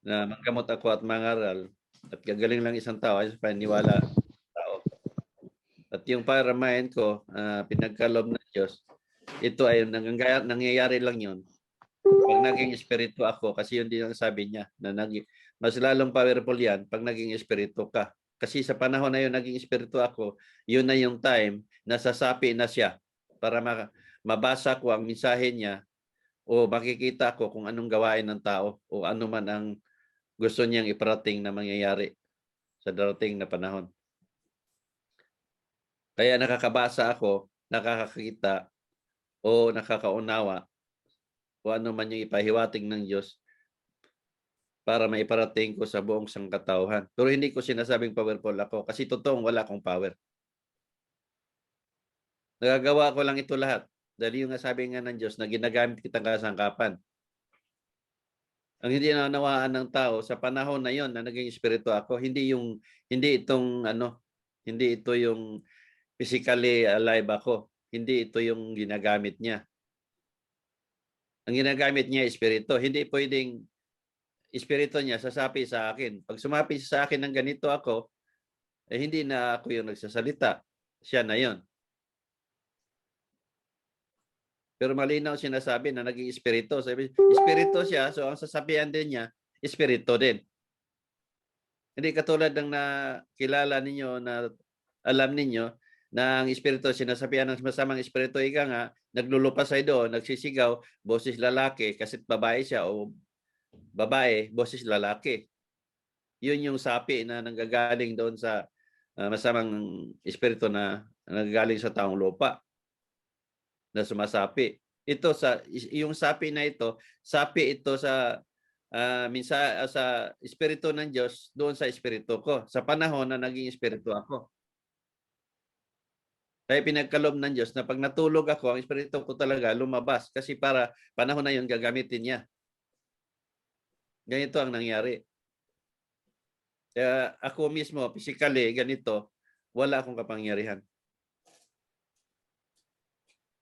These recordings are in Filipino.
na manggamot ako at mangaral at gagaling lang isang tao ay sa paniniwala ng tao. At yung para mind ko, pinagkaloob ng Diyos, ito ay nangyayari lang yun. Pag naging espiritu ako, kasi yun din ang sabi niya, na mas lalong powerful yan pag naging espiritu ka. Kasi sa panahon na yun, naging espiritu ako, yun na yung time, nasasapi na siya para mabasa ko ang mensahe niya o makikita ko kung anong gawain ng tao o ano man ang gusto niyang iparating na mangyayari sa darating na panahon. Kaya nakakabasa ako, nakakakita o nakakaunawa o ano man yung ipahiwatig ng Diyos para maiparating ko sa buong sangkatauhan. Pero hindi ko sinasabing powerful ako kasi totoong wala akong power. Nagagawa ko lang ito lahat dahil yung sabi nga ng Diyos na ginagamit kitang kasangkapan. Ang hindi nanawaan ng tao sa panahon na yon na naging espiritu ako, hindi ito yung physically alive ako. Hindi ito yung ginagamit niya. Ang ginagamit niya espiritu. Hindi pwedeng espiritu niya sasapi sa akin. Pag sumapi sa akin ng ganito ako, hindi na ako yung nagsasalita. Siya na yon. Pero malinaw sinasabi na naging espiritu. Sabi, espiritu siya, so ang sasabihan din niya, espiritu din. Hindi katulad ng nakilala ninyo na alam ninyo na ang espiritu, sinasabihan ng masamang espiritu, ika nga, naglulupasay doon, nagsisigaw, boses lalaki, kasi babae siya o babae, boses lalaki. Yun yung sapi na nanggagaling doon sa masamang espiritu na nanggagaling sa taong lupa na sumasapi. Yung sapi na ito, sapi ito sa sa espiritu ng Diyos doon sa espiritu ko sa panahon na naging espiritu ako. Kaya pinagkaloob ng Diyos na pag natulog ako, ang espiritu ko talaga lumabas kasi para panahon na yun gagamitin niya. Ganito ang nangyari. Kaya ako mismo, physically, ganito, wala akong kapangyarihan.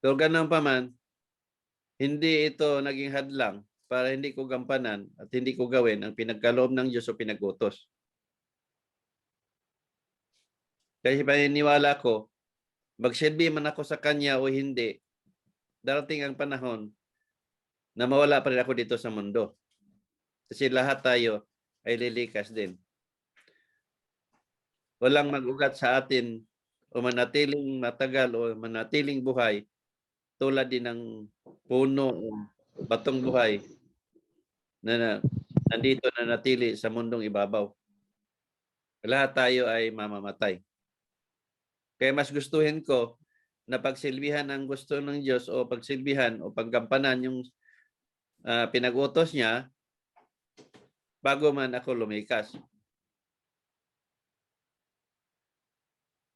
So ganun pa man, hindi ito naging hadlang para hindi ko gampanan at hindi ko gawin ang pinagkaloob ng Diyos o pinag-utos. Kasi paniniwala ko, magsilbi man ako sa Kanya o hindi, darating ang panahon na mawala pa rin ako dito sa mundo. Kasi lahat tayo ay lilikas din. Walang mag-ugat sa atin o manatiling matagal o manatiling buhay tulad din ng puno o batong buhay na nandito na natili sa mundong ibabaw. Lahat tayo ay mamamatay. Kaya mas gustuhin ko na pagsilbihan ang gusto ng Diyos o pagsilbihan o paggampanan yung pinag-utos niya bago man ako lumikas.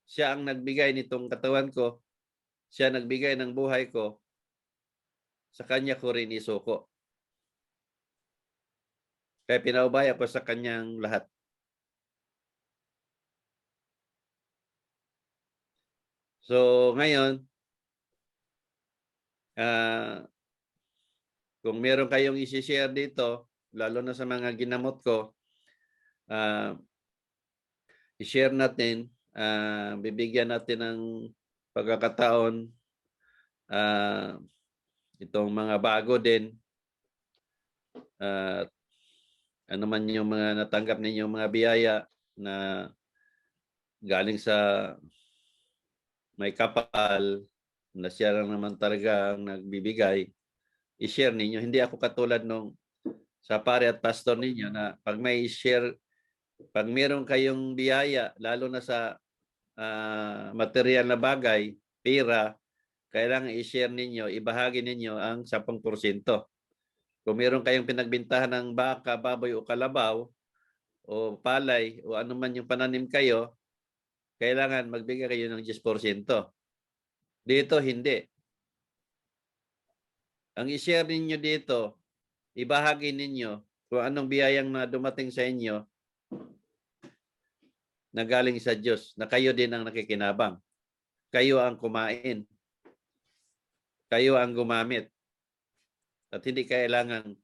Siya ang nagbigay nitong katawan ko. Siya nagbigay ng buhay ko. Sa Kanya ko rin isuko. Kaya pinaubaya ko sa Kanyang lahat. So, ngayon, kung meron kayong isi-share dito, lalo na sa mga ginamot ko, i-share natin, bibigyan natin ng pagkakataon, itong mga bago din, ano man yung mga natanggap ninyong mga biyaya na galing sa may kapal, na siya lang naman talaga ang nagbibigay, i-share ninyo. Hindi ako katulad nung sa pare at pastor ninyo na pag may share, pag meron kayong biyaya, lalo na sa material na bagay, pera, kailangan i-share ninyo, ibahagi ninyo ang 10%. Kung meron kayong pinagbintahan ng baka, baboy o kalabaw o palay o ano man yung pananim kayo, kailangan magbigay kayo ng 10%. Dito, hindi. Ang i-share ninyo dito, ibahagi ninyo kung anong biyayang na dumating sa inyo na galing sa Diyos, na kayo din ang nakikinabang. Kayo ang kumain. Kayo ang gumamit. At hindi kailangan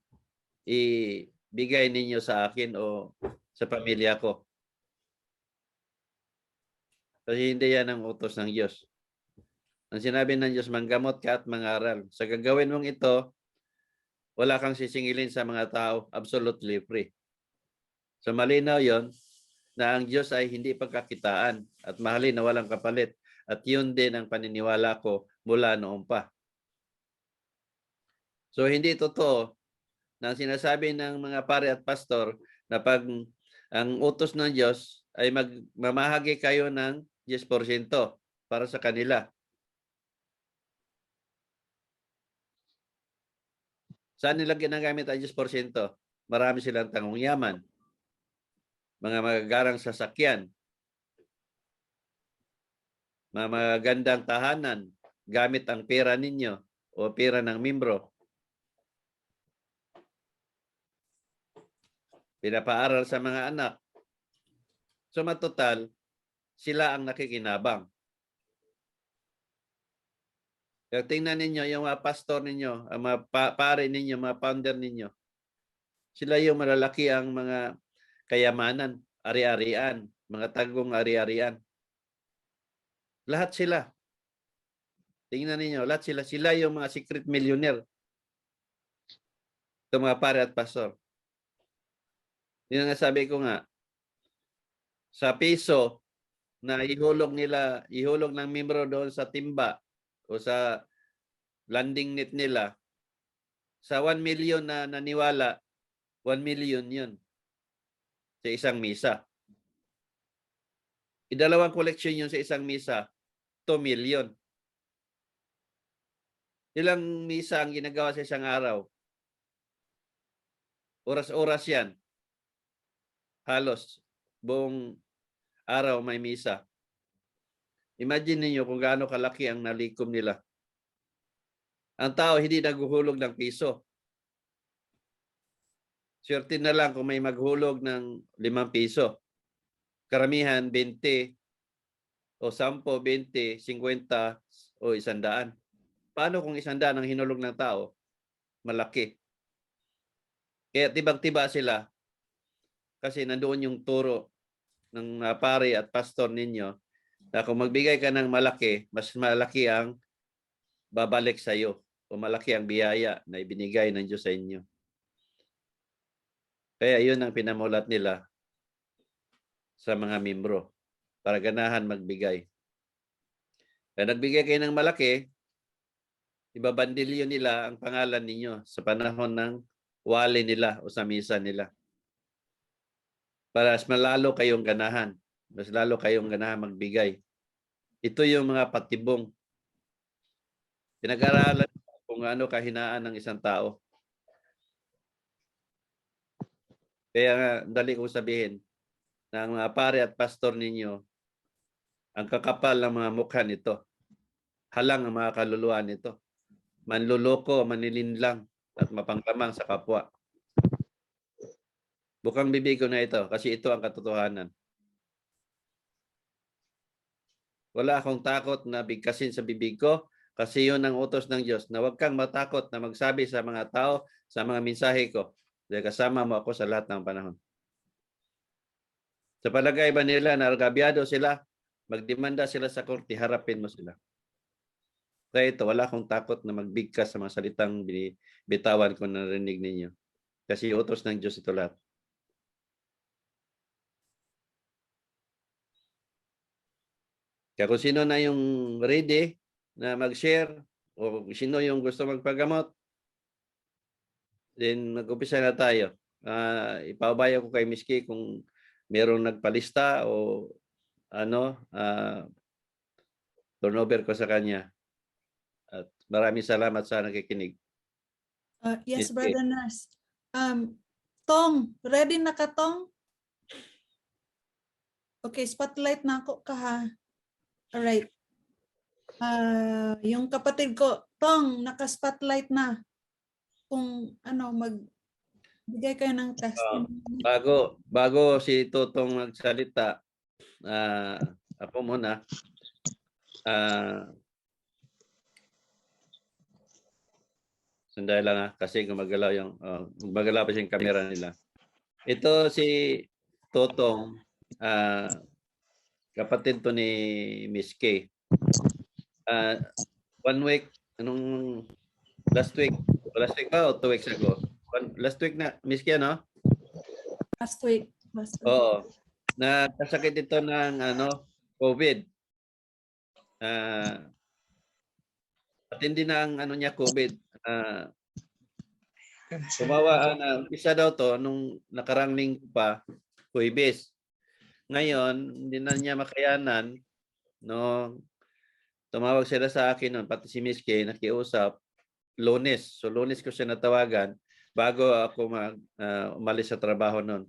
bigay ninyo sa akin o sa pamilya ko. Kasi hindi yan ang utos ng Diyos. Ang sinabi ng Diyos, manggamot ka at mangaral. Sa gagawin mong ito, wala kang sisingilin sa mga tao, absolutely free. So malinaw yon na ang Diyos ay hindi pagkakitaan at mahalin na walang kapalit. At yun din ang paniniwala ko mula noon pa. So hindi totoo na sinasabi ng mga pare at pastor na pag ang utos ng Diyos ay mamahagi kayo ng 10% para sa kanila. Saan nila ginagamit ang 10%? Marami silang tangong yaman, mga magagarang sasakyan, mga magagandang tahanan, gamit ang pera ninyo o pera ng membro. Pinapaaral sa mga anak. So matotal, sila ang nakikinabang. Kaya tingnan ninyo yung mga pastor ninyo, ang mga pare ninyo, mga founder ninyo. Sila yung malalaki ang mga kayamanan, ari-arian, mga tagong ari-arian. Lahat sila. Tingnan ninyo, lahat sila. Sila yung mga secret millionaire. Ito mga pare at pastor. Yun nga sabi ko nga, sa piso na ihulog ng membro doon sa timba o sa landing net nila, sa 1 million na naniwala, 1 million yun sa isang misa. Idalawang koleksyon yun sa isang misa, 2 million. Ilang misa ang ginagawa sa isang araw? Oras-oras yan. Halos buong araw may misa. Imagine niyo kung gaano kalaki ang nalikom nila. Ang tao hindi naghuhulog ng piso. Swerte na lang kung may maghulog ng 5 piso. Karamihan 20 o 10, 20, 50 o 100. Paano kung 100 ang hinulog ng tao? Malaki. Kaya tibang-tiba sila kasi nandoon yung turo ng pare at pastor ninyo na kung magbigay ka ng malaki, mas malaki ang babalik sa iyo o malaki ang biyaya na ibinigay ng Diyos sa inyo. Kaya yun ang pinamulat nila sa mga membro para ganahan magbigay. Kaya nagbigay kayo ng malaki, ibabandilyo nila ang pangalan ninyo sa panahon ng wali nila o sa misa nila. Para mas malalo kayong ganahan. Mas lalo kayong ganahan magbigay. Ito yung mga patibong. Pinag-aralan kung ano kahinaan ng isang tao. Kaya nga, dali kong sabihin na ang mga pare at pastor ninyo, ang kakapal ng mga mukha nito. Halang ang mga kaluluwa nito. Manluloko, manilinlang, at mapanglamang sa kapwa. Bukang bibig ko na ito kasi ito ang katotohanan. Wala akong takot na bigkasin sa bibig ko kasi yun ang utos ng Diyos na huwag kang matakot na magsabi sa mga tao, sa mga mensahe ko. Dahil kasama mo ako sa lahat ng panahon. Sa palagay ba nila na argabyado sila, magdemanda sila sa korte, harapin mo sila. Kaya ito, wala akong takot na magbigkas sa mga salitang bitawan ko na narinig ninyo. Kasi utos ng Diyos ito lahat. Kaya kung sino na yung ready na mag-share o sino yung gusto magpagamot, then mag-umpisa na tayo. Ipaubaya ko kay Miss Kay kung merong nagpalista o turnover ko sa kanya. At maraming salamat sa nakikinig. Yes, Brother Nurse. Tong, ready na ka, Tong? Okay, spotlight na ako ka ha. Alright. Yung kapatid ko, Tong, naka-spotlight na. Kung magbigay kayo ng testimony. Bago si Totong magsalita, ako muna. Sandali lang kasi gumagalaw pa yung camera nila. Ito si Totong, kapatid to ni Miss K. 1 week, last week ba o 2 weeks ago? Last week na, Miss K, no? Last week. Oo. Nakasakit ito ng COVID. At hindi na ang niya COVID. Umpisa daw to nung nakarang linggo pa, Huwebes. Ngayon, hindi na niya makayanan, no? Tumawag sila sa akin noon, pati si Miss K, nakiusap, Lunes. So Lunes ko siya natawagan bago ako umalis sa trabaho noon.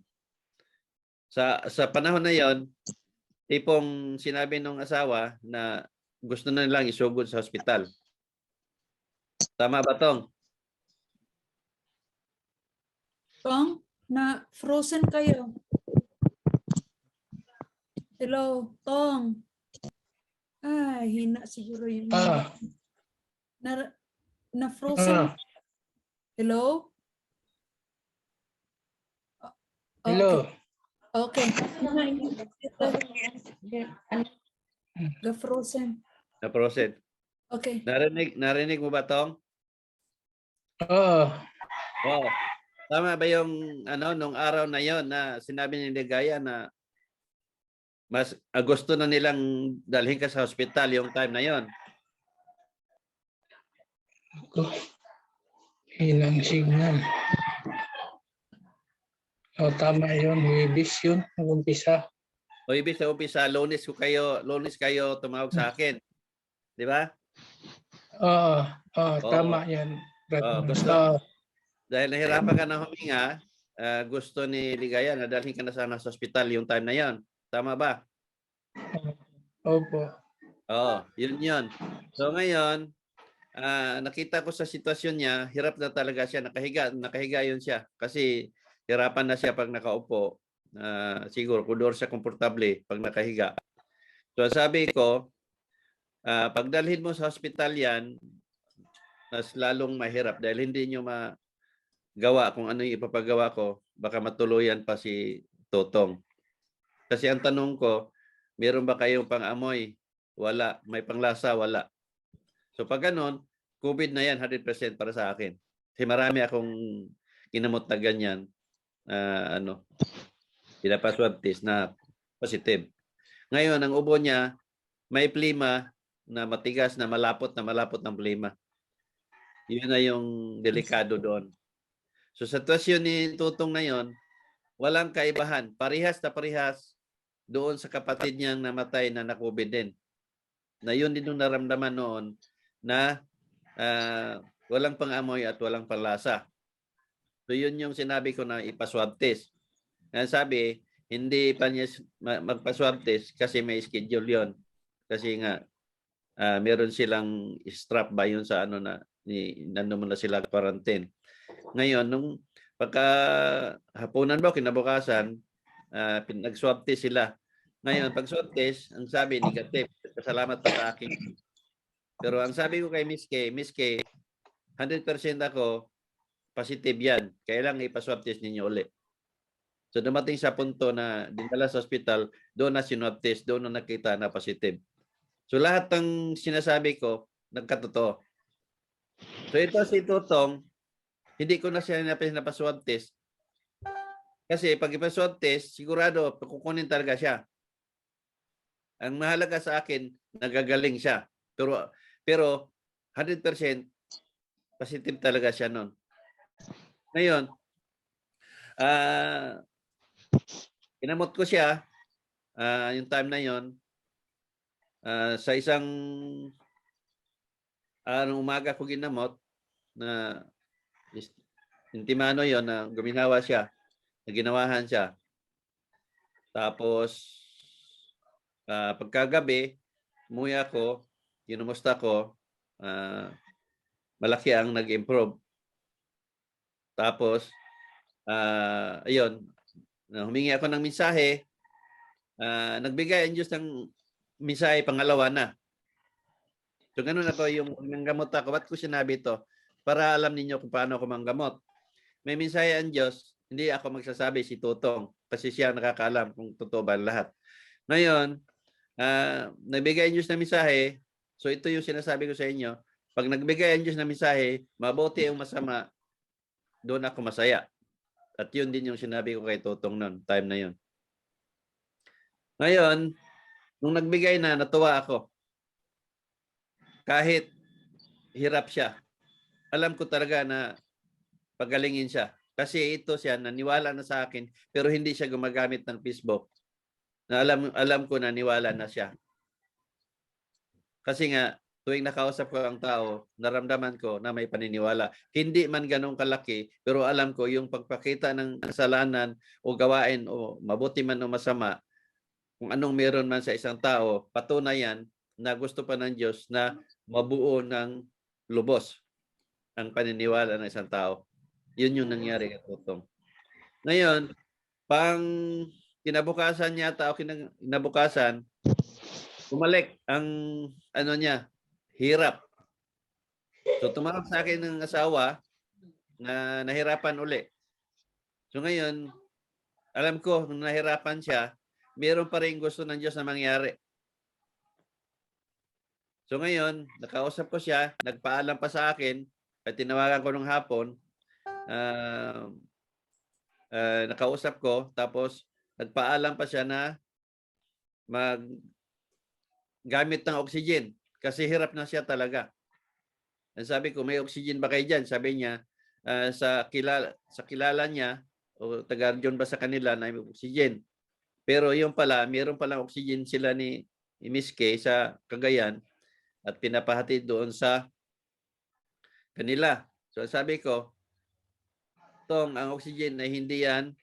Sa panahon na yon, tipong sinabi nung asawa na gusto na nilang isugod sa hospital. Tama ba, Tong? Tong, na frozen kayo. Hello, Tong. Hina siguro yun. Na frozen. Hello? Hello. Okay. The frozen. Na-process. Okay. Narinig mo ba, Tong? Oo. Oo. Tama ba yung nung araw na yon na sinabi ni Ligaya na mas gusto na nilang dalhin ka sa hospital yung time na yon? Ilang signal. Tama yun. Huwebes yun. Nag-umpisa. O ibig sa umpisa, Lunes kayo tumawag sa akin. Di ba? Oo. Oo. Tama yan. Gusto. Dahil nahirapan ka na huminga, gusto ni Ligaya na dalhin ka na sana sa hospital yung time na yon. Tama ba? Opo. Oo, yun. So ngayon, nakita ko sa sitwasyon niya, hirap na talaga siya. Nakahiga yun siya. Kasi hirapan na siya pag nakaupo. Siguro, kudor siya komportable pag nakahiga. So sabi ko, pagdalhin mo sa hospital yan, mas lalong mahirap dahil hindi nyo magawa kung ano yung ipapagawa ko, baka matuluyan pa si Totong. Kasi ang tanong ko, meron ba kayong pang-amoy? Wala. May panglasa? Wala. So pag ganun, COVID na yan, 100% para sa akin. Kasi marami akong kinamot na ganyan, pinapaswab test na positive. Ngayon, ang ubo niya, may plema na matigas, na malapot ng plema. Yun na yung delikado doon. So sa sitwasyon ni Tutong na yon, walang kaibahan. Parihas na parihas doon sa kapatid niyang namatay na na-COVID din. Na yun din yung naramdaman noon na walang pang-amoy at walang panlasa. So yun yung sinabi ko na ipaswab test. Sabi, hindi pa niya magpaswab test kasi may schedule yon. Kasi nga, meron silang strap ba yun sa nandun muna sila quarantine. Ngayon, nung pagka hapunan ba, kinabukasan, nag-swab test sila. Ngayon, pag swab test, ang sabi, negative. Salamat pa sa akin. Pero ang sabi ko kay Miss K, 100% ako, positive yan. Kailangan ipaswab test ninyo ulit. So dumating sa punto na dinala sa hospital, doon na sinwab test, doon na nakita na positive. So lahat ng sinasabi ko, nagkatotoo. So ito si Tutong, hindi ko na siya napaswab test. Kasi pag ipaswab test, sigurado, kukunin talaga siya. Ang mahalaga sa akin, nagagaling siya. Pero 100% positive talaga siya noon. Ngayon, kinamot ko siya yung time na yon sa isang umaga ko ginamot na intimano yon na guminawa siya, na ginawahan siya. Tapos, pagkagabi, umuwi ako, kinumusta ko, malaki ang nag-improve. Tapos, ayun, humingi ako ng mensahe, nagbigay ang Diyos ng mensahe pangalawa na. So ganun ako yung manggamot ako. Ba't ko sinabi ito? Para alam ninyo kung paano ako manggamot. May mensahe ang Diyos Hindi ako magsasabi, si Tutong. Kasi siya ang nakakaalam kung totoo ba ang lahat. Ngayon, nagbigay ang Diyos ng mensahe. So ito yung sinasabi ko sa inyo. Pag nagbigay ang Diyos ng mensahe, mabuti o masama, doon ako masaya. At yun din yung sinabi ko kay Tutong noon, time na yun. Ngayon, nung nagbigay na, natuwa ako. Kahit hirap siya. Alam ko talaga na pagalingin siya. Kasi ito siya, naniwala na sa akin, pero hindi siya gumagamit ng Facebook. Na alam ko na niwala na siya. Kasi nga, tuwing nakausap ko ang tao, naramdaman ko na may paniniwala. Hindi man ganun kalaki, pero alam ko yung pagpakita ng kasalanan o gawain o mabuti man o masama, kung anong meron man sa isang tao, patunayan na gusto pa ng Diyos na mabuo ng lubos ang paniniwala ng isang tao. Yun yung nangyari kay Tutong. Ngayon, pang kinabukasan yata o kinabukasan, bumalik ang ano niya, hirap. So tumawag sa akin ng asawa na nahirapan uli. So ngayon, alam ko nung nahirapan siya, meron pa rin gusto ng Diyos na mangyari. So ngayon, nakausap ko siya, nagpaalam pa sa akin, at tinawagan ko nung hapon, nakausap ko, tapos nagpaalam pa siya na gamit ng oxygen kasi hirap na siya talaga. Sabi ko, may oxygen ba kayo dyan? Sabi niya, sa kilala niya, o taga-region ba sa kanila na may oxygen. Pero yung pala, mayroon palang oxygen sila ni Miss Kay sa Cagayan at pinapahatid doon sa kanila. So sabi ko, Tong, ang oxygen ay hindi yan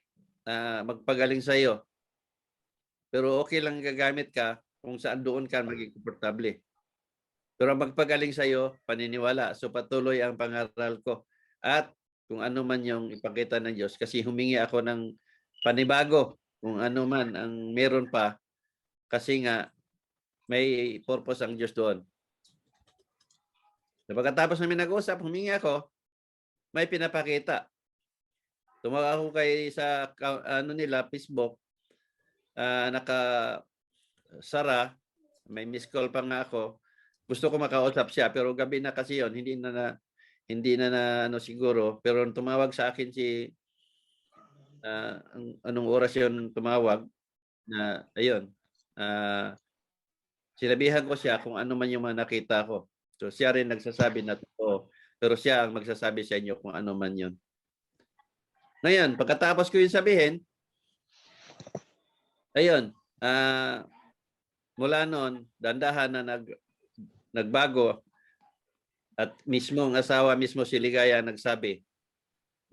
magpagaling sa iyo. Pero okay lang gagamit ka kung saan doon ka maging komportable. Pero magpagaling sa iyo, paniniwala. So patuloy ang pangaral ko. At kung ano man yung ipakita ng Diyos, kasi humingi ako ng panibago kung ano man ang meron pa, kasi nga may purpose ang Diyos doon. So pagkatapos namin nag-usap, humingi ako, may pinapakita. Tumawag ako sa nila, Facebook, naka-sara, may miss call pa nga ako. Gusto ko makausap siya, pero gabi na kasi yon, hindi na siguro. Pero tumawag sa akin anong oras yon tumawag, na ayun, sinabihan ko siya kung ano man yung mga nakita ko. So siya rin nagsasabi na totoo, pero siya ang magsasabi sa inyo kung ano man yun. Ngayon, pagkatapos ko yung sabihin, ayun, mula noon, dandahan na nagbago at mismo ang asawa, mismo si Ligaya nagsabi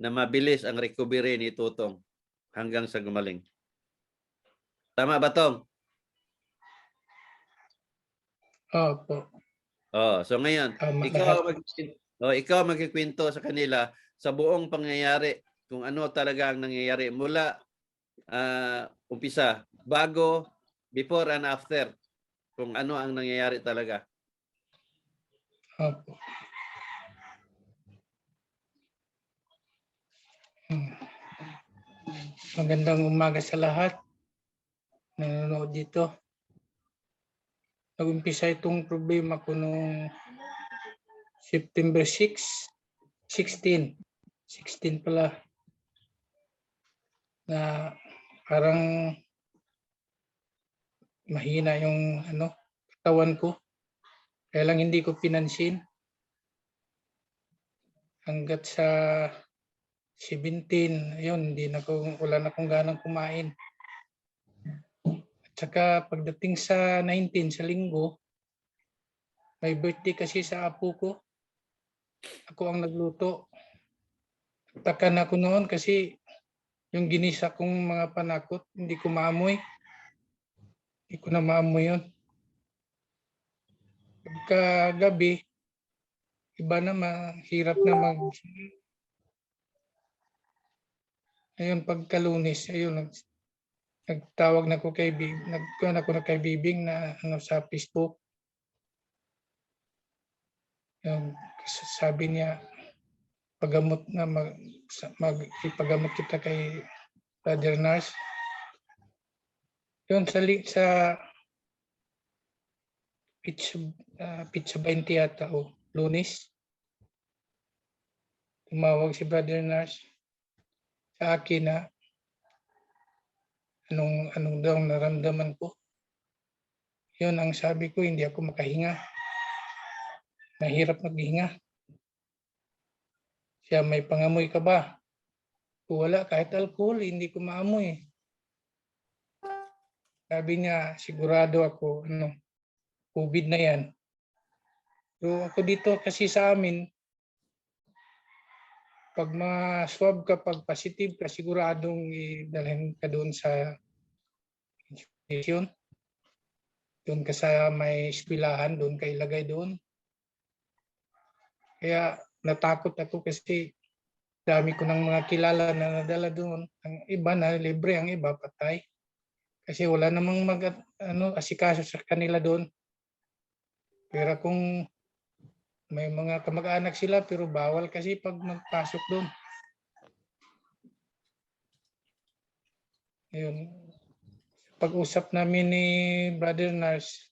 na mabilis ang recovery ni Tutong hanggang sa gumaling. Tama ba, Tong? Opo. So ngayon, Tama ikaw magkikwento sa kanila sa buong pangyayari kung ano talaga ang nangyayari mula umpisa, bago, before and after, kung ano ang nangyayari talaga. Opo. Magandang umaga sa lahat nanonood dito. Nag-umpisa itong problema ko noong September 16 pala, na parang mahina yung katawan ko. Kaya lang hindi ko pinansin hanggat sa 17, ayun, wala na akong ganang kumain. At saka pagdating sa 19, sa linggo, may birthday kasi sa apo ko. Ako ang nagluto. Taka na ako noon kasi yung ginisa kong mga panakot, hindi ko maamoy. Hindi ko na maamoy yun. Pagkagabi, iba na, mahirap na ayun, pagkalunis, ayun, nagtawag na ako kay Bibing na sa Facebook. Yung sabi niya, pagamot na ipagamot kita kay Brother Nars. Yun sa pizza 20 yata o Lunes. Tumawag si Brother Nars sa akin na anong daw naramdaman ko. Yun ang sabi ko, hindi ako makahinga. Mahirap maghinga. Siya, may pangamoy ka ba? Wala, kahit alcohol, hindi ko maamoy. Sabi niya, sigurado ako, COVID na yan. So ako dito kasi sa amin, pag ma-swab ka, pag positive ka, siguradong idalhin ka doon sa institution. Doon ka sa may eskwelahan, doon ka ilagay doon. Kaya natakot ako kasi dami ko ng mga kilala na nadala doon. Ang iba na libre, ang iba patay. Kasi wala namang asikaso sa kanila doon. Pero kung may mga kamag-anak sila pero bawal kasi pag magpasok doon. Ayun. Pag-usap namin ni Brother Nars,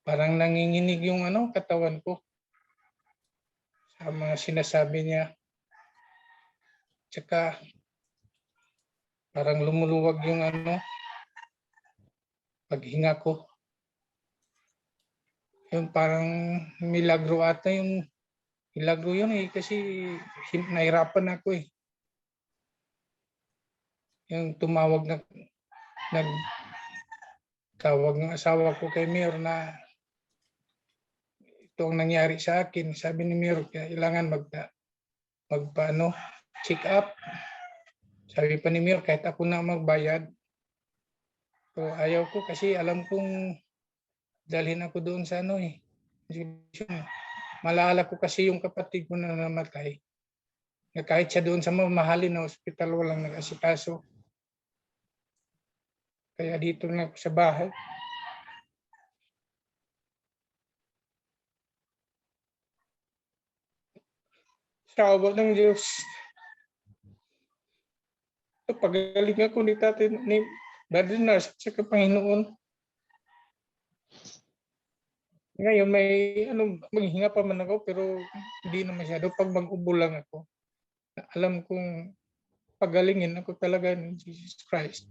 parang nanginginig yung katawan ko sa mga sinasabi niya. Tsaka parang lumuluwag yung paghinga ko. Yung parang milagro ata yung milagro yun kasi nahirapan ako eh. Yung tumawag nagtawag ng asawa ko kay Mayor na ito ang nangyari sa akin. Sabi ni Mayor, kailangan check up. Sabi pa ni Mayor, kahit ako na magbayad. So ayaw ko kasi alam kong dalhin ako doon sa Malala ko kasi yung kapatid ko na namatay. Na kahit siya doon sa mamahalin na ospital, walang nag-asikaso. Kaya dito na ako sa bahay. Sa awa ng Diyos. Pagaling ako ni Brother Nars sa Panginoon. Ngayon may maghinga pa man ako pero hindi na masyado. Pag mag-ubo lang ako, alam kong pagalingin ako talaga ng Jesus Christ.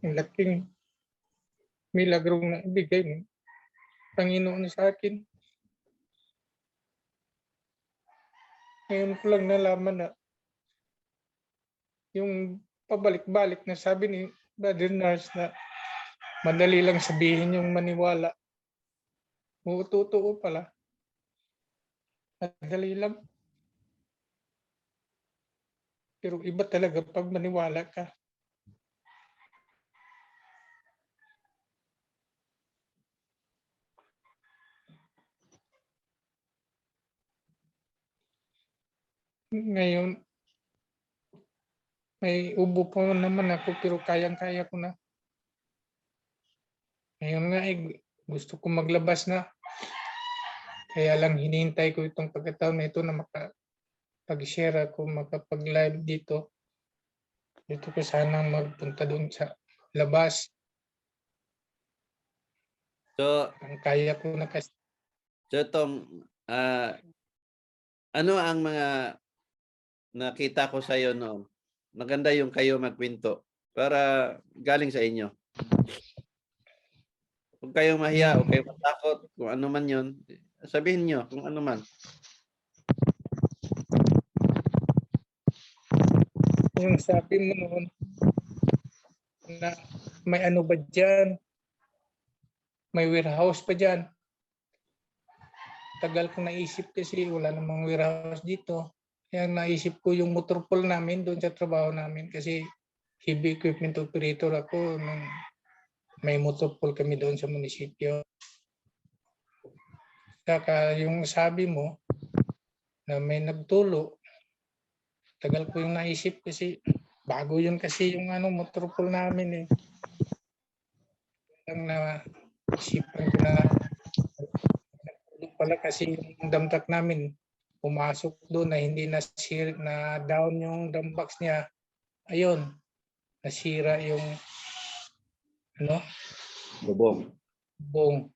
Ang laking milagrong na ibigay ng Panginoon sa akin. Ngayon ko lang nalaman na yung pabalik-balik na sabi ni Brother Nars na madali lang sabihin yung maniwala. Oo, totoo pala. Madali lang. Pero iba talaga pag maniwala ka. Ngayon, may ubo po naman ako pero kayang-kaya ko na. Ngayon nga gusto ko maglabas na. Kaya lang hinihintay ko itong pagkataon na ito na makapag-share ako, makapag-live dito. Dito ko sanang magpunta doon sa labas. So, ang kaya ko na kasi. So Tom, ano ang mga nakita ko sa iyo noon? Maganda yung kayo magkwento para galing sa inyo. Kung kayo mahiya o kayo matakot, kung ano man yun, sabihin nyo kung ano man. Yung sabi mo noon na may ano ba dyan? May warehouse pa dyan. Tagal kong naisip kasi wala namang warehouse dito. Kaya naisip ko yung motor pool namin doon sa trabaho namin kasi heavy equipment operator ako nung may motor pool kami doon sa munisipyo. Saka yung sabi mo na may nagtulo, tagal ko yung naisip kasi bago yun kasi yung motor pool namin eh. Ang naisipan ko na pala kasi yung dump truck namin, pumasok doon na hindi na down yung dump box niya. Ayun, nasira yung ano, Bubong. buong.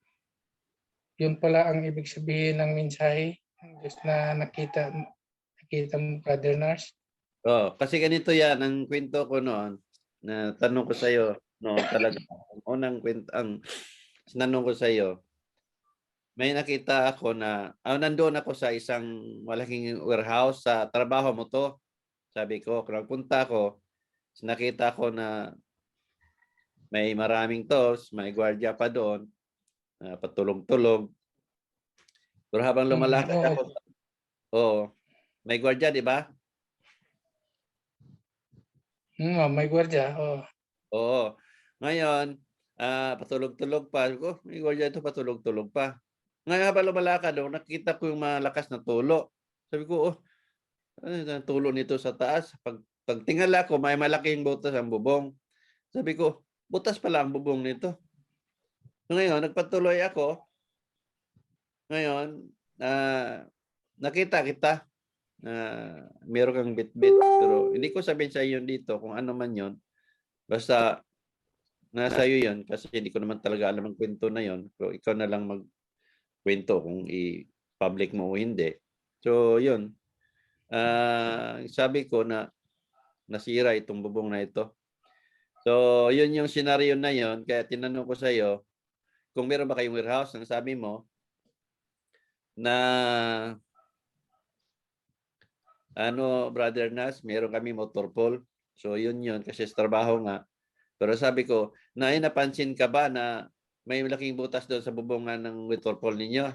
Yun pala ang ibig sabihin ng mensahe ng Diyos na nakita mo, Brother Nars. Oh, kasi ganito yan ang kwento ko noon. Na tanong ko sa iyo noon talaga. Unang kwento ang sinanong ko sa iyo. May nakita ako na nandoon ako sa isang malaking warehouse sa trabaho mo to. Sabi ko, kung punta ko, nakita ko na may maraming tos, may gwardiya pa doon, patulog-tulog. Pero habang lumalakad Oo. ako, may gwardiya, di ba? May gwardiya. Oh. Oo. Ngayon, patulog-tulog pa. Ko, may gwardiya ito, patulog-tulog pa. Ngayon, habang lumalakad, nakita ko yung malakas na tulo. Sabi ko, ano tulo nito sa taas? Pagtingala ko, may malaking butas ang bubong. Sabi ko, butas pala ang bubong nito. Ngayon, nagpatuloy ako. Ngayon, nakita kita na meron kang bit-bit. Pero hindi ko sabihin sa iyo dito kung ano man yon. Basta nasa iyo yon kasi hindi ko naman talaga alam ang kwento na yon. Pero ikaw na lang magkwento kung i-public mo o hindi. So, yun. Sabi ko na nasira itong bubong na ito. So, yun yung senaryo na yon. Kaya tinanong ko sa iyo kung meron ba kayong warehouse. Ang sabi mo na Brother Nas, meron kami motor pool. So, yun kasi sa trabaho nga. Pero sabi ko, napansin ka ba na may malaking butas doon sa bubungan ng motor pool ninyo?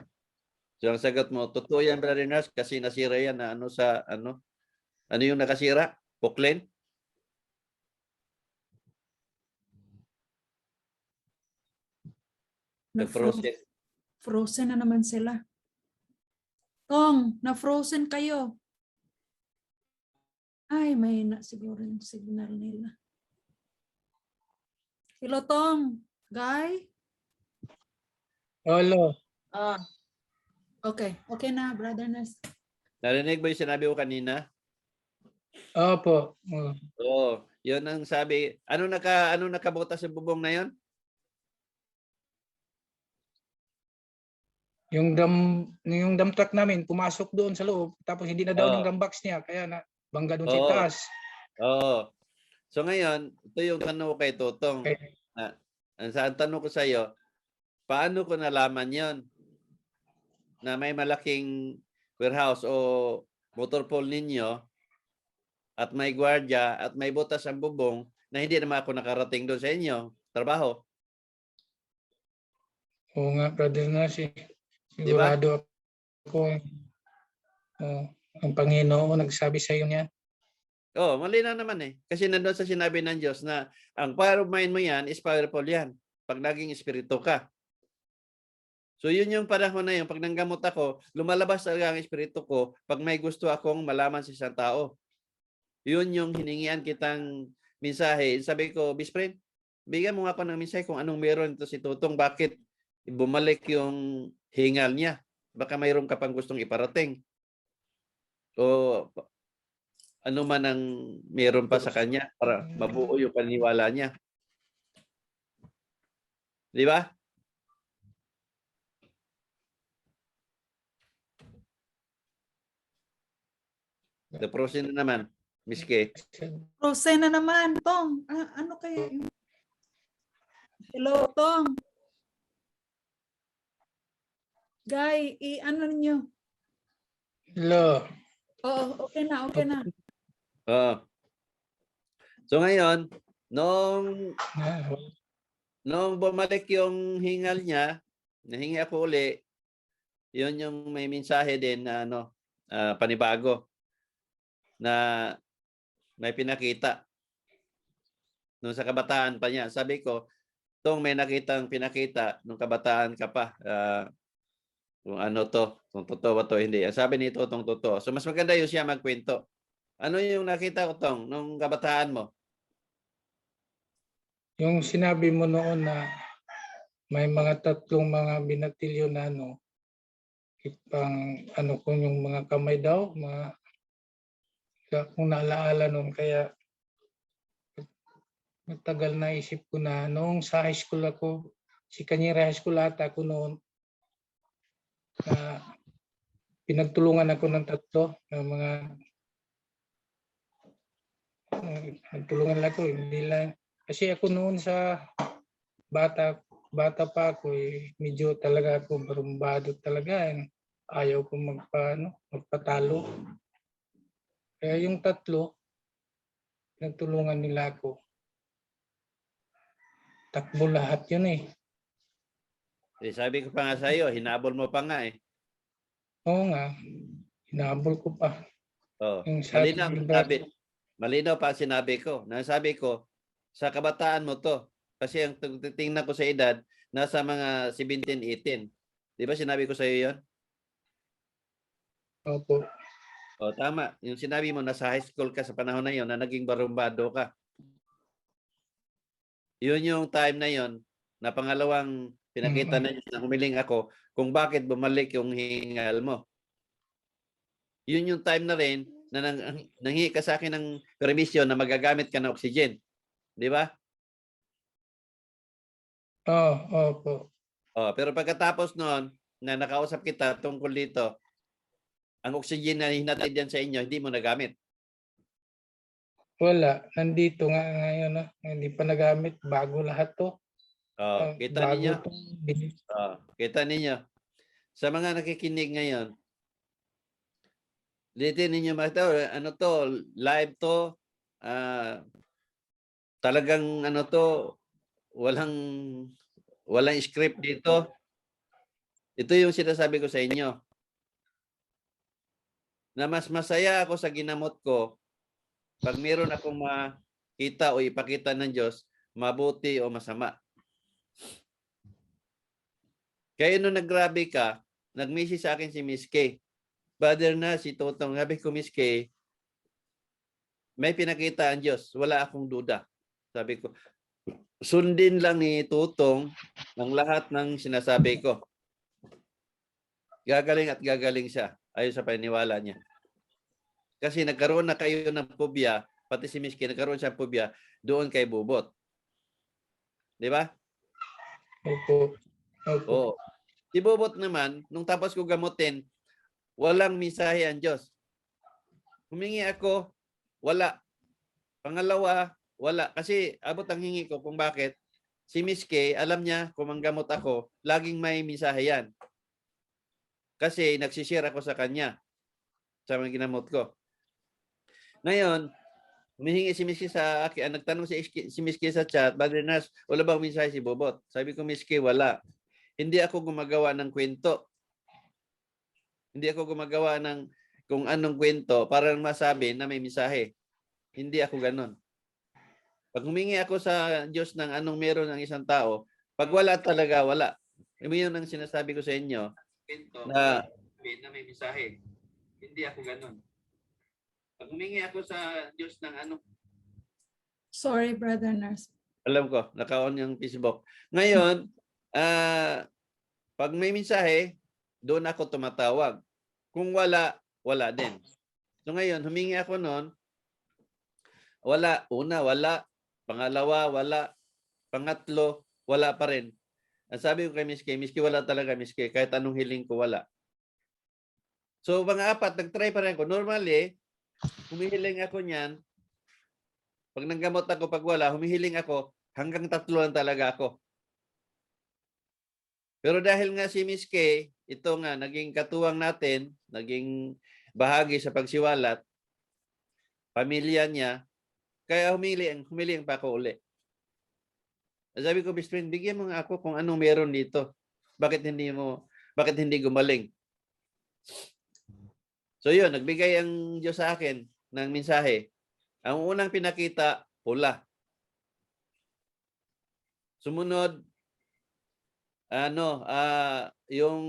So, ang sagot mo, totoo yan, Brother Nas, kasi nasira yan na ano yung nakasira? Puklin? Nag-frozen. Frozen na naman sila. Tong, na-frozen kayo. Ay, may na siguro yung signal nila. Hello, Tong. Guy? Hello. Okay. Okay na, Brother Nas. Narinig ba yung sinabi ko kanina? Opo. Oo. Yun ang sabi. Ano nakabutas sa bubong na yun? Yung dump truck namin pumasok doon sa loob tapos hindi na down yung dump box niya kaya na bangga doon sa taas. Oo. So ngayon, ito yung tanong ko kay Totong. Okay. Ang tanong ko sa iyo, paano ko nalaman yon na may malaking warehouse o motor pool ninyo at may gwardiya at may butas ang bubong na hindi naman ako nakarating doon sa inyo trabaho? Oo nga, Brother Nasi. Diba? Sigurado ako. Ang Panginoon nagsabi sa iyo niya. Malinaw naman eh. Kasi nandun sa sinabi ng Diyos na ang power of mind mo yan is powerful yan. Pag naging espiritu ka. So yun yung panahon na yun. Pag nanggamot ako, lumalabas talaga ang espiritu ko pag may gusto akong malaman sa isang tao. Yun yung hiningian kitang mensahe. Sabi ko, Bisprin, bigyan mo nga ako ng mensahe kung anong meron ito si Tutong. Bakit bumalik yung hingal niya? Baka mayroon ka pang gustong iparating. O ano man ang meron pa sa kanya para mabuo yung paniniwala niya. Di ba? Frozen na naman, Miss K. Frozen na naman, Tong. Ano kaya yung... Hello, Tong. Guy, ano niyo? Hello. Oo, okay na, okay na. So ngayon, nung bumalik yung hingal niya, nahingi ako uli, yun yung may mensahe din na panibago na may pinakita nung sa kabataan pa niya. Sabi ko, Tong, may pinakita nung kabataan ka pa. Kung ano to, kung totoo ba to, hindi. Sabi nito, Tong, totoo. So mas maganda yung siya magkwento. Ano yung nakita ko, Tong, nung kabataan mo? Yung sinabi mo noon na may mga tatlong mga binatilyo na pang ano ko yung mga kamay daw, kung naalaala nun. Kaya matagal na isip ko na noong sa high school ako, si Kanyera High School ata ako noon, na pinagtulungan ako ng tatlo ng mga nagtulungan lang ako, hindi lang. Kasi ako noon sa bata pa ako, medyo talaga ako barumbado talaga. Ayaw ko magpatalo. Kaya yung tatlo, nagtulungan nila ako. Takbo lahat yun eh. Sabi ko pa nga sa iyo, hinabol mo pa nga eh. Oo nga, hinabol ko pa. Oh, Yung sabi malinaw ni ang Brad, sabi. Malinaw pa ang sinabi ko. Nasabi ko, sa kabataan mo to. Kasi ang tingnan ko sa edad, nasa mga 17, 18. Di ba sinabi ko sa iyo yun? opo, O, tama. Yung sinabi mo, nasa high school ka sa panahon na yon na naging barumbado ka. Yun yung time na yon na pangalawang pinakita na humiling ako kung bakit bumalik yung hingal mo. Yun yung time na rin na nanghingi ka sa akin ng permission na magagamit ka ng oxygen. Di ba? opo. Oh, pero pagkatapos noon na nakausap kita tungkol dito, ang oxygen na hinatid yan sa inyo, hindi mo nagamit. Wala, nandito nga ngayon, hindi pa nagamit, bago lahat to. Oh, kita Bago ninyo? to. Oh, kita ninyo. Sa mga nakikinig ngayon, dito ninyo makita, ano to, live to, talagang ano to, walang script dito. Ito yung sinasabi ko sa inyo. Na mas masaya ako sa ginamot ko pag meron akong makita o ipakita ng Diyos, mabuti o masama. Kaya nung naggrabe ka, nag-message sa akin si Miss K. Brother na si Totong, sabi ko Miss K, may pinakita ang Diyos, wala akong duda. Sabi ko, sundin lang ni Totong ang lahat ng sinasabi ko. Gagaling at gagaling siya ayon sa paniniwala niya. Kasi nagkaroon na kayo ng phobia, pati si Miss K, nagkaroon siya ng phobia doon kay Bubot. Di ba? Opo. Opo. Oo. Si Bubot naman, nung tapos ko gamutin, walang misahe ang Diyos. Humingi ako, wala. Pangalawa, wala. Kasi abot ang hingi ko kung bakit. Si Miss K, alam niya kung manggamot ako, laging may misahe yan. Kasi nagsishare ako sa kanya sa mga ginamot ko. Ngayon, humihingi si Miss K sa akin, nagtanong si Miss K sa chat, Brother Nas, wala bang misahe si Bubot? Sabi ko, Miss K, wala. Hindi ako gumagawa ng kwento. Hindi ako gumagawa ng kung anong kwento para masabi na may misahe. Hindi ako ganon. Pag humingi ako sa Diyos ng anong meron ng isang tao, pag wala talaga, wala. Yun ang sinasabi ko sa inyo na may misahe. Hindi ako ganon. Pag humingi ako sa Diyos ng ano, Sorry, Brother Nurse. alam ko, naka-on yung Facebook. Ngayon, pag may mensahe, doon ako tumatawag. Kung wala, wala din. So ngayon, humingi ako noon, wala. Una, wala. Pangalawa, wala. Pangatlo, wala pa rin. Ang sabi ko kay Miss K, wala talaga, Miss K. Kahit anong hiling ko, wala. So, mga apat, nag-try pa rin ako. Normally, humihiling ako niyan. Pag nanggamot ako, pag wala, humihiling ako, hanggang 3 lang talaga ako. Pero dahil nga si Miss K, ito nga, naging katuwang natin, naging bahagi sa pagsiwalat, pamilya niya, kaya humiling pa ako uli. Sabi ko, best friend, bigyan mo nga ako kung anong meron dito. Bakit hindi gumaling? So yun, nagbigay ang Diyos sa akin ng mensahe. Ang unang pinakita, pula. Sumunod, yung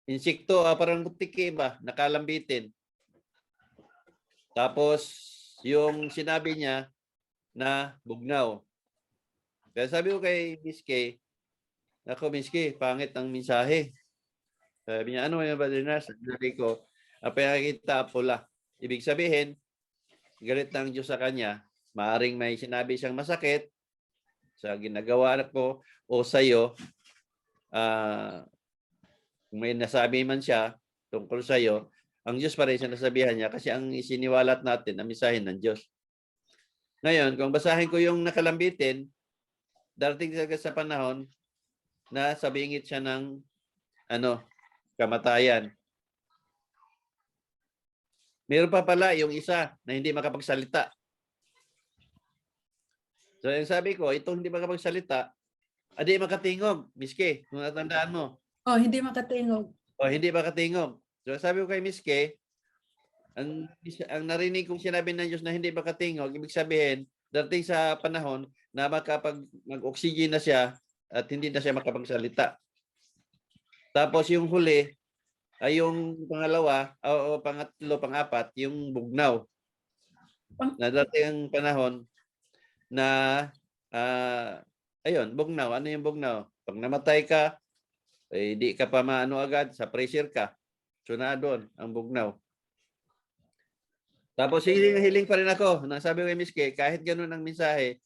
insekto, parang butiki ba, nakalambitin. Tapos, yung sinabi niya na bugnaw. Kaya sabi ko kay Miss K, Ako, miski, pangit ang mensahe. Sabi niya, ano yung Brother Nars? Sabi ko, kita pula. Ibig sabihin, galit ng Diyos sa kanya, maaring may sinabi siyang masakit sa ginagawa ko o sa iyo, kung may nasabi man siya tungkol sa iyo, ang Diyos pa rin sinasabihan niya kasi ang isiniwalat natin ang mensahe ng Diyos. Ngayon, kung basahin ko yung nakalambitin, darating sa panahon na sabingit siya ng kamatayan. Meron pa pala yung isa na hindi makapagsalita. So, yung sabi ko, itong hindi makapagsalita, adi makatingog, miski, kung natandaan mo. Oh, hindi makatingog. O, hindi makatingog. So, sabi ko kay miski, ang narinig kong sinabi ng Diyos na hindi makatingog, ibig sabihin, darating sa panahon na mag-oxygen na siya at hindi na siya makapagsalita. Tapos yung huli, ay yung pangalawa, o pangatlo, pang-apat, yung bugnaw. Na darating ang panahon na, ayun, bugnaw. Ano yung bugnaw? Pag namatay ka, di ka pa maano agad, sa pressure ka. So na doon, ang bugnaw. Tapos hiling pa rin ako. Nasabi ko kay Miss Kay, kahit ganun ang mensahe,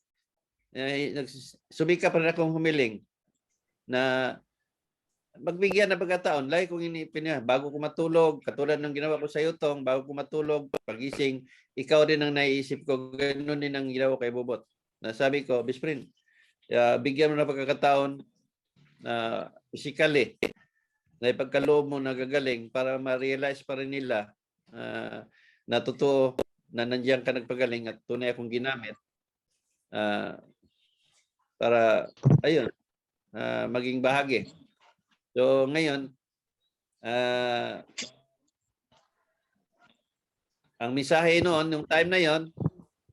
sumika pa rin akong humiling na magbigyan ng pagkataon. Like kung bago ko matulog, katulad ng ginawa ko sa iyo, Tong, bago ko matulog, pagising, ikaw din ang naiisip ko, ganun din ang ginawa kay Bobot. Nasabi ko, best friend, bigyan mo ng pagkakataon na physically, na ipagkaloob mo nagagaling para ma-realize pa rin nila na totoo na nandiyan ka nagpagaling at tunay akong ginamit para, ayun, maging bahagi. So, ngayon, ang mensahe noon, yung time na yon,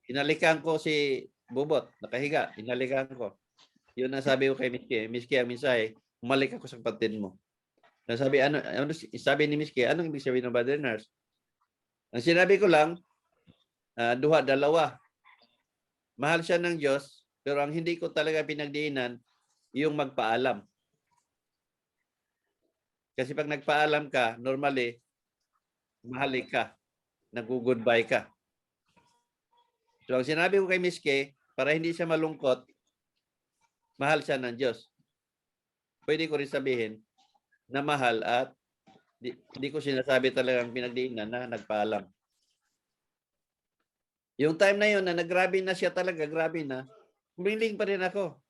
inalikan ko si Bubot, nakahiga, inalikan ko. Yun ang sabi ko kay Miski. Miski, ang mensahe, umalik ako sa kapatid mo. Sabi ni Miski, anong ibig sabihin ng Brother Nars? Ang sinabi ko lang, dalawa. Mahal siya ng Diyos, pero ang hindi ko talaga pinagdiinan, yung magpaalam. Kasi pag nagpaalam ka, normally, mahalik ka. Nag-goodbye ka. So, ang sinabi ko kay Miss K, para hindi siya malungkot, mahal siya ng Diyos. Pwede ko rin sabihin na mahal at di ko sinasabi talagang pinagdiinan na nagpaalam. Yung time na yun na nagrabe na siya talaga, grabe na, humiling pa rin ako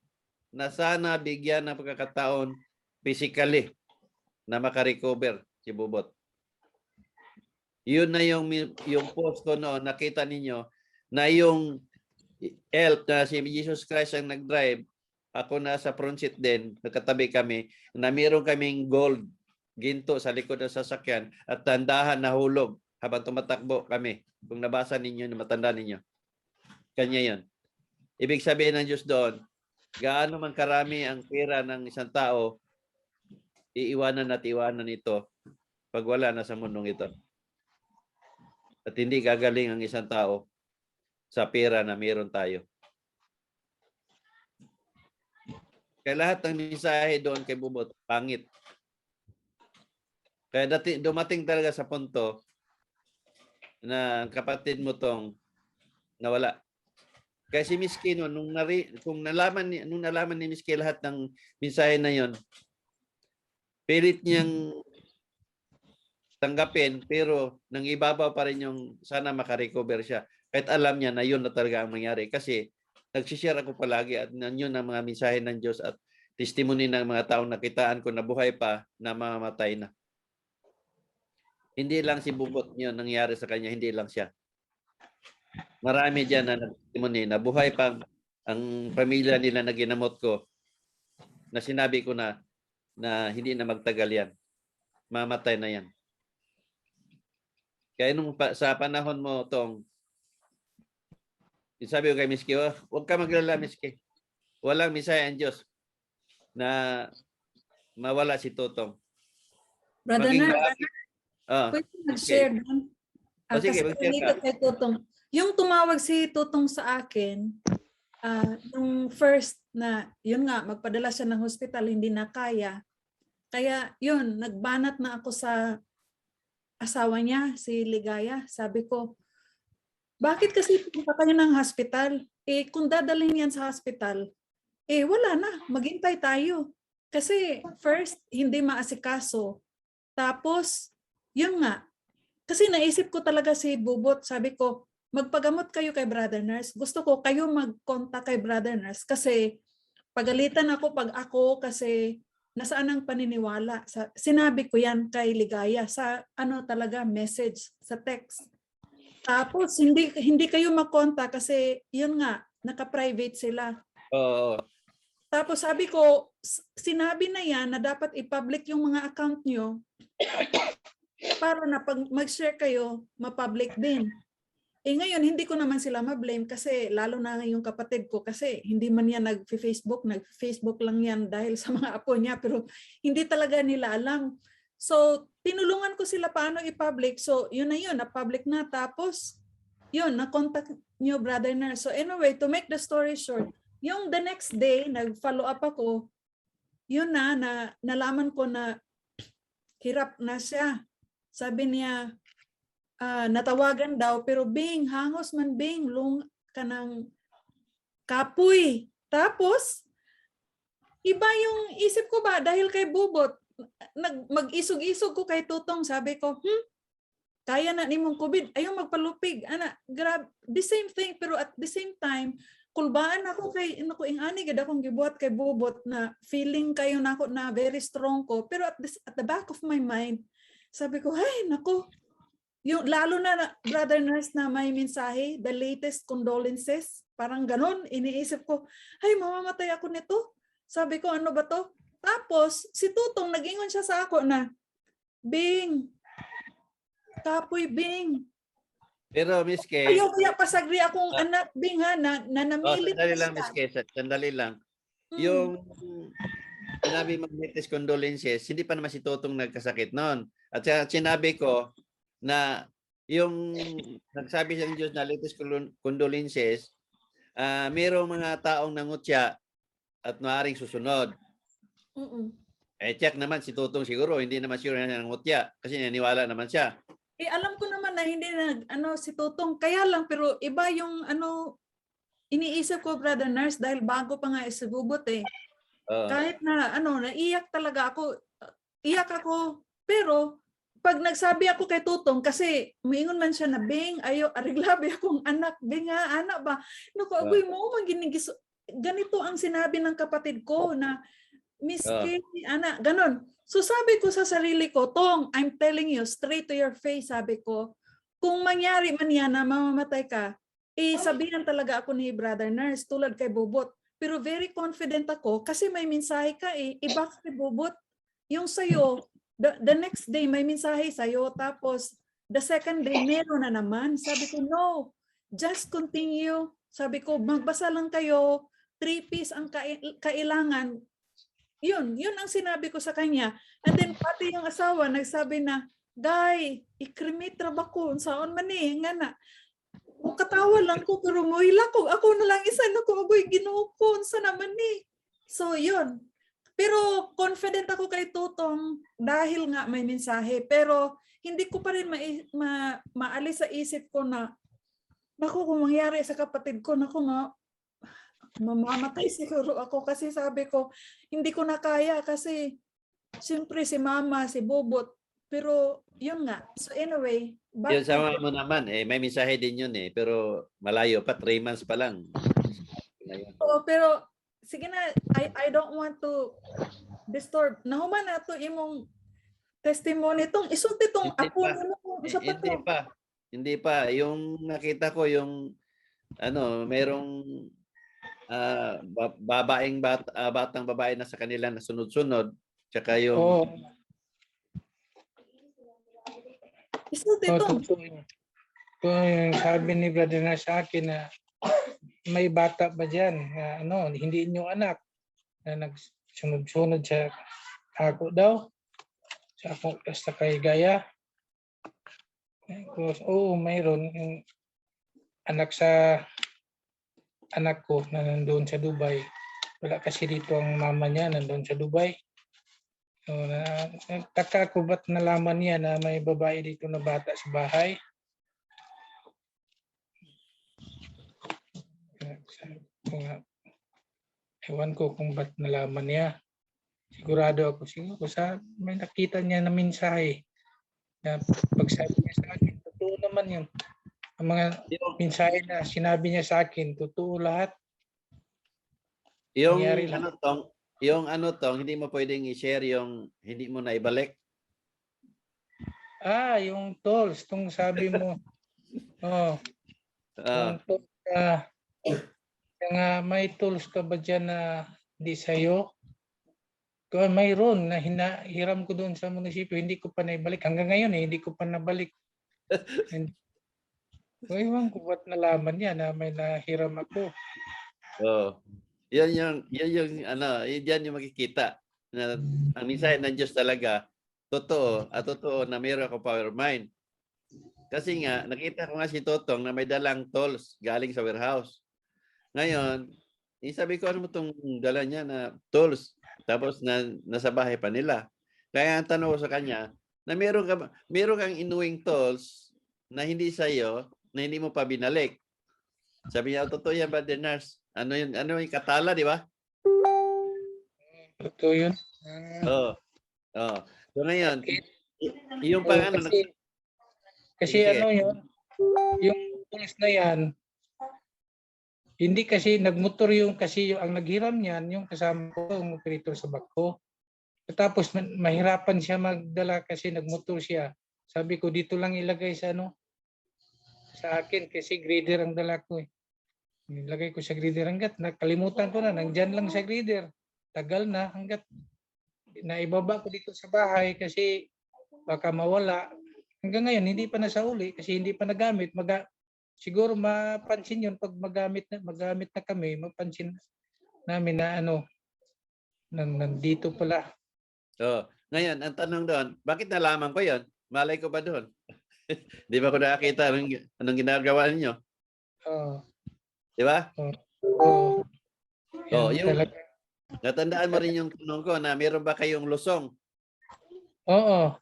na sana bigyan ng pagkakataon physically na makarecover si Bubot. Yun na yung post ko noon, nakita ninyo na yung elf na si Jesus Christ ang nag-drive, ako nasa front seat din, nakatabi kami, na mayroon kaming gold ginto sa likod ng sasakyan at tandahan na hulog habang tumatakbo kami. Kung nabasa ninyo, matanda ninyo. Kanya yon. Ibig sabihin ng Diyos doon, gaano man karami ang pera ng isang tao, iiwanan at iwanan ito pag wala na sa mundong ito. At hindi gagaling ang isang tao sa pera na meron tayo. Kaya lahat ng mensahe doon kay Bubot, pangit. Kaya dumating talaga sa punto na kapatid mo tong nawala. Kaya si Miss K, nung nalaman ni Miss K lahat ng mensahe na yon, pilit niyang tanggapin, pero nang ibabaw pa rin yung sana makarecover siya. Kahit alam niya na yun na talaga ang mangyari. Kasi nagsishare ako palagi at yun ang mga mensahe ng Diyos at testimony ng mga taong nakitaan ko na buhay pa na mamamatay na. Hindi lang si Bubot yun nangyari sa kanya, hindi lang siya. Marami dyan na nag-testimony na buhay pa ang pamilya nila na ginamot ko na sinabi ko na hindi na magtagal yan. Mamatay na yan. Kaya nung sa panahon mo tong sabi ko kay Miss K, huwag ka maglala, Miss K. Walang mensahe ang Diyos na mawala si Totong. Brother Nars, pwede mag-share doon. Sige, Kasi mag-share dito kay Totong. Yung tumawag si Totong sa akin, Nung first na, yun nga, magpadala siya ng hospital, hindi na kaya. Kaya yun, nagbanat na ako sa asawa niya, si Ligaya. Sabi ko, bakit kasi punta kayo ng hospital? Eh, kung dadalhin yan sa hospital, eh wala na, maghintay tayo. Kasi first, hindi maasikaso. Tapos, yun nga, kasi naisip ko talaga si Bubot, sabi ko, magpagamot kayo kay Brother Nurse. Gusto ko kayo mag-contact kay Brother Nurse kasi pagalitan ako pag ako kasi nasaan ang paniniwala. Sinabi ko yan kay Ligaya sa ano talaga message sa text. Tapos hindi kayo mag-contact kasi yun nga naka-private sila. Oo. Tapos sabi ko sinabi na yan na dapat i-public yung mga account nyo para na pag mag-share kayo, ma-public din. Eh ngayon, hindi ko naman sila ma-blame kasi lalo na yung kapatid ko kasi hindi man yan nag-Facebook lang yan dahil sa mga apo niya pero hindi talaga nila alam. So, tinulungan ko sila paano i-public. So, yun na yun, na-public na. Tapos, yun, na-contact nyo, Brother Nurse. So, anyway, to make the story short, yung the next day, nag-follow up ako, yun na nalaman ko na hirap na siya. Sabi niya, natawagan daw, pero Bing, hangos man Bing, lung ka ng kapoy. Tapos, iba yung isip ko ba, dahil kay Bubot, mag-isog-isog ko kay Tutong, sabi ko, kaya na ni mong COVID, ayaw magpalupig. Ana, grab, the same thing, pero at the same time, kulbaan ako kay, ingani, gada akong gibuhat kay Bubot na feeling kayo na ako na very strong ko, pero at the back of my mind, sabi ko, ay, naku, yung lalo na Brother Nurse na may mensahe, the latest condolences, parang ganun, iniisip ko, ay mamamatay ako nito. Sabi ko, ano ba to? Tapos, si Tutong, nag-ingon siya sa ako na, Bing, kapoy Bing. Pero Miss Kay, Ayaw kaya pasagri akong anak, Bing ha, na namilit sandali na lang siya. Miss Kay, sandali lang. Mm. Yung sinabi mo latest condolences, hindi pa naman si Totong nagkasakit noon. At sinabi ko na yung nagsabi sa Diyos na latest condolences, mayroong mga taong nangutya at maaaring susunod. Eh, check naman si Totong siguro, hindi naman sure na nangutya kasi naniwala naman siya. Eh, alam ko naman na hindi si Tutong, kaya lang, pero iba yung iniisip ko, Brother Nurse, dahil bago pa nga si Bubot eh. Kahit na naiyak talaga ako, iyak ako, pero pag nagsabi ako kay Tutong, kasi maingon man siya na, Bing, ariglabi akong anak, Bing nga, anak ba? Naku, agoy mo, ganito ang sinabi ng kapatid ko na, Miss Kay, anak, ganon. So sabi ko sa sarili ko, Tong, I'm telling you, straight to your face, sabi ko, kung mangyari man yan na mamamatay ka, sabihan talaga ako ni Brother Nurse, tulad kay Bubot. Pero very confident ako kasi may mensahe ka iba kay Bubot. Yung sa'yo, the next day may mensahe sa'yo, tapos the second day meron na naman. Sabi ko, no, just continue. Sabi ko, magbasa lang kayo, 3 P's ang kailangan. Yun ang sinabi ko sa kanya. And then pati yung asawa nagsabi na, Day, i-cremate trabako, saon man nga na. Katawa lang ko, pero muhila ko, ako na lang isa na ko, agoy ginukon, sa naman So yun. Pero confident ako kay Tutong dahil nga may mensahe. Pero hindi ko pa rin maalis sa isip ko na, naku, kung mangyari sa kapatid ko, naku nga, mamamatay siguro ako kasi sabi ko, hindi ko na kaya kasi siyempre si Mama, si Bubot, pero yun nga. So anyway. Yun sama mo naman, may mensahe din yun pero malayo pa, 3 months pa lang. Oo, pero sige na, I don't want to disturb. Nahuman na to imong testimony itong isulti itong ako mo. Hindi pa. Yung nakita ko yung merong batang babae na sa kanila na sunod-sunod, tsaka yung isulti itong. Kung sabi ni Brother na sa akin na may bata ba dyan na hindi inyong anak na nagsunod-sunod sa ako daw sa akong sa kay Gaya. Mayroon yung anak sa anak ko na nandoon sa Dubai. Wala kasi dito ang mama niya, nandoon sa Dubai. So, nagtaka ko ba't nalaman niya na may babae dito na bata sa bahay. Ewan ko kung ba't nalaman niya. Sigurado ako siguro may nakita niya na mensahe. Na pagsabi niya sa akin, totoo naman yun. Ang mga mensahe na sinabi niya sa akin, totoo lahat. Yung Nangyari lang. hindi mo pwedeng i-share yung hindi mo na ibalik. Yung tolls, itong sabi mo. Oh, yung tolls may tools ka ba dyan na di sa'yo? Kung mayroon na hinahiram ko doon sa munisipyo, hindi ko pa naibalik. Hanggang ngayon hindi ko pa nabalik. Ewan ko ba't nalaman niya na may nahiram ako. Yan yung makikita na ang mensahe ng Diyos talaga totoo na mayroon ako power mind. Kasi nga nakita ko nga si Totong na may dalang tools galing sa warehouse. Ngayon, sabi ko, ano mo itong dala niya na tools? Tapos nasa bahay pa nila. Kaya ang tanong ko sa kanya, na meron kang inuwing tools na hindi sa'yo, na hindi mo pa binalik. Sabi niya, totoo yan, Brother Nars. Ano yung katala, di ba? Totoo yun. Oo. So ngayon, yung pang ano, kasi sige. ano yun, yung tools na yan, hindi kasi nagmotor kasi ang naghiram niyan, yung kasama ko, yung operator sa bako. Tapos mahirapan siya magdala kasi nagmotor siya. Sabi ko, dito lang ilagay sa akin kasi grader ang dala ko. Nilagay ko sa grader hanggat nakalimutan ko na, nandyan lang sa grader. Tagal na hanggat naibaba ko dito sa bahay kasi baka mawala. Hanggang ngayon, hindi pa nasauli kasi hindi pa nagamit. Siguro mapansin yun pag magamit na kami, mapansin namin na nandito pala. Ngayon, ang tanong doon, bakit nalaman ko yon? Malay ko ba doon? Di ba ko nakakita anong ginagawa ninyo? Di ba? Natandaan mo rin yung tanong ko na meron ba kayong lusong? Oo.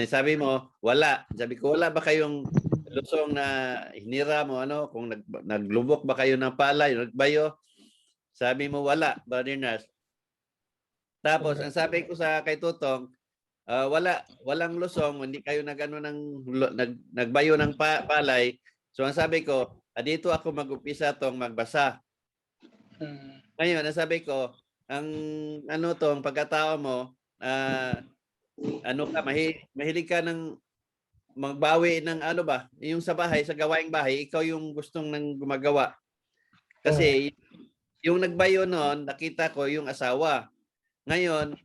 Sabi mo, wala. Sabi ko, wala ba kayong lusong na hinira mo, kung naglubok ba kayo ng palay, nagbayo? Sabi mo, wala, Brother Nars. Tapos, ang sabi ko kay Tutong, walang lusong, hindi kayo nagbayo ng palay. So, ang sabi ko, dito ako mag-upisa tong magbasa. Ngayon, ang sabi ko, ang pagkatao mo, mahilig ka ng magbawi ng yung sa bahay, sa gawaing bahay, ikaw yung gustong nang gumagawa. Kasi yung nagbayo noon, nakita ko yung asawa. Ngayon,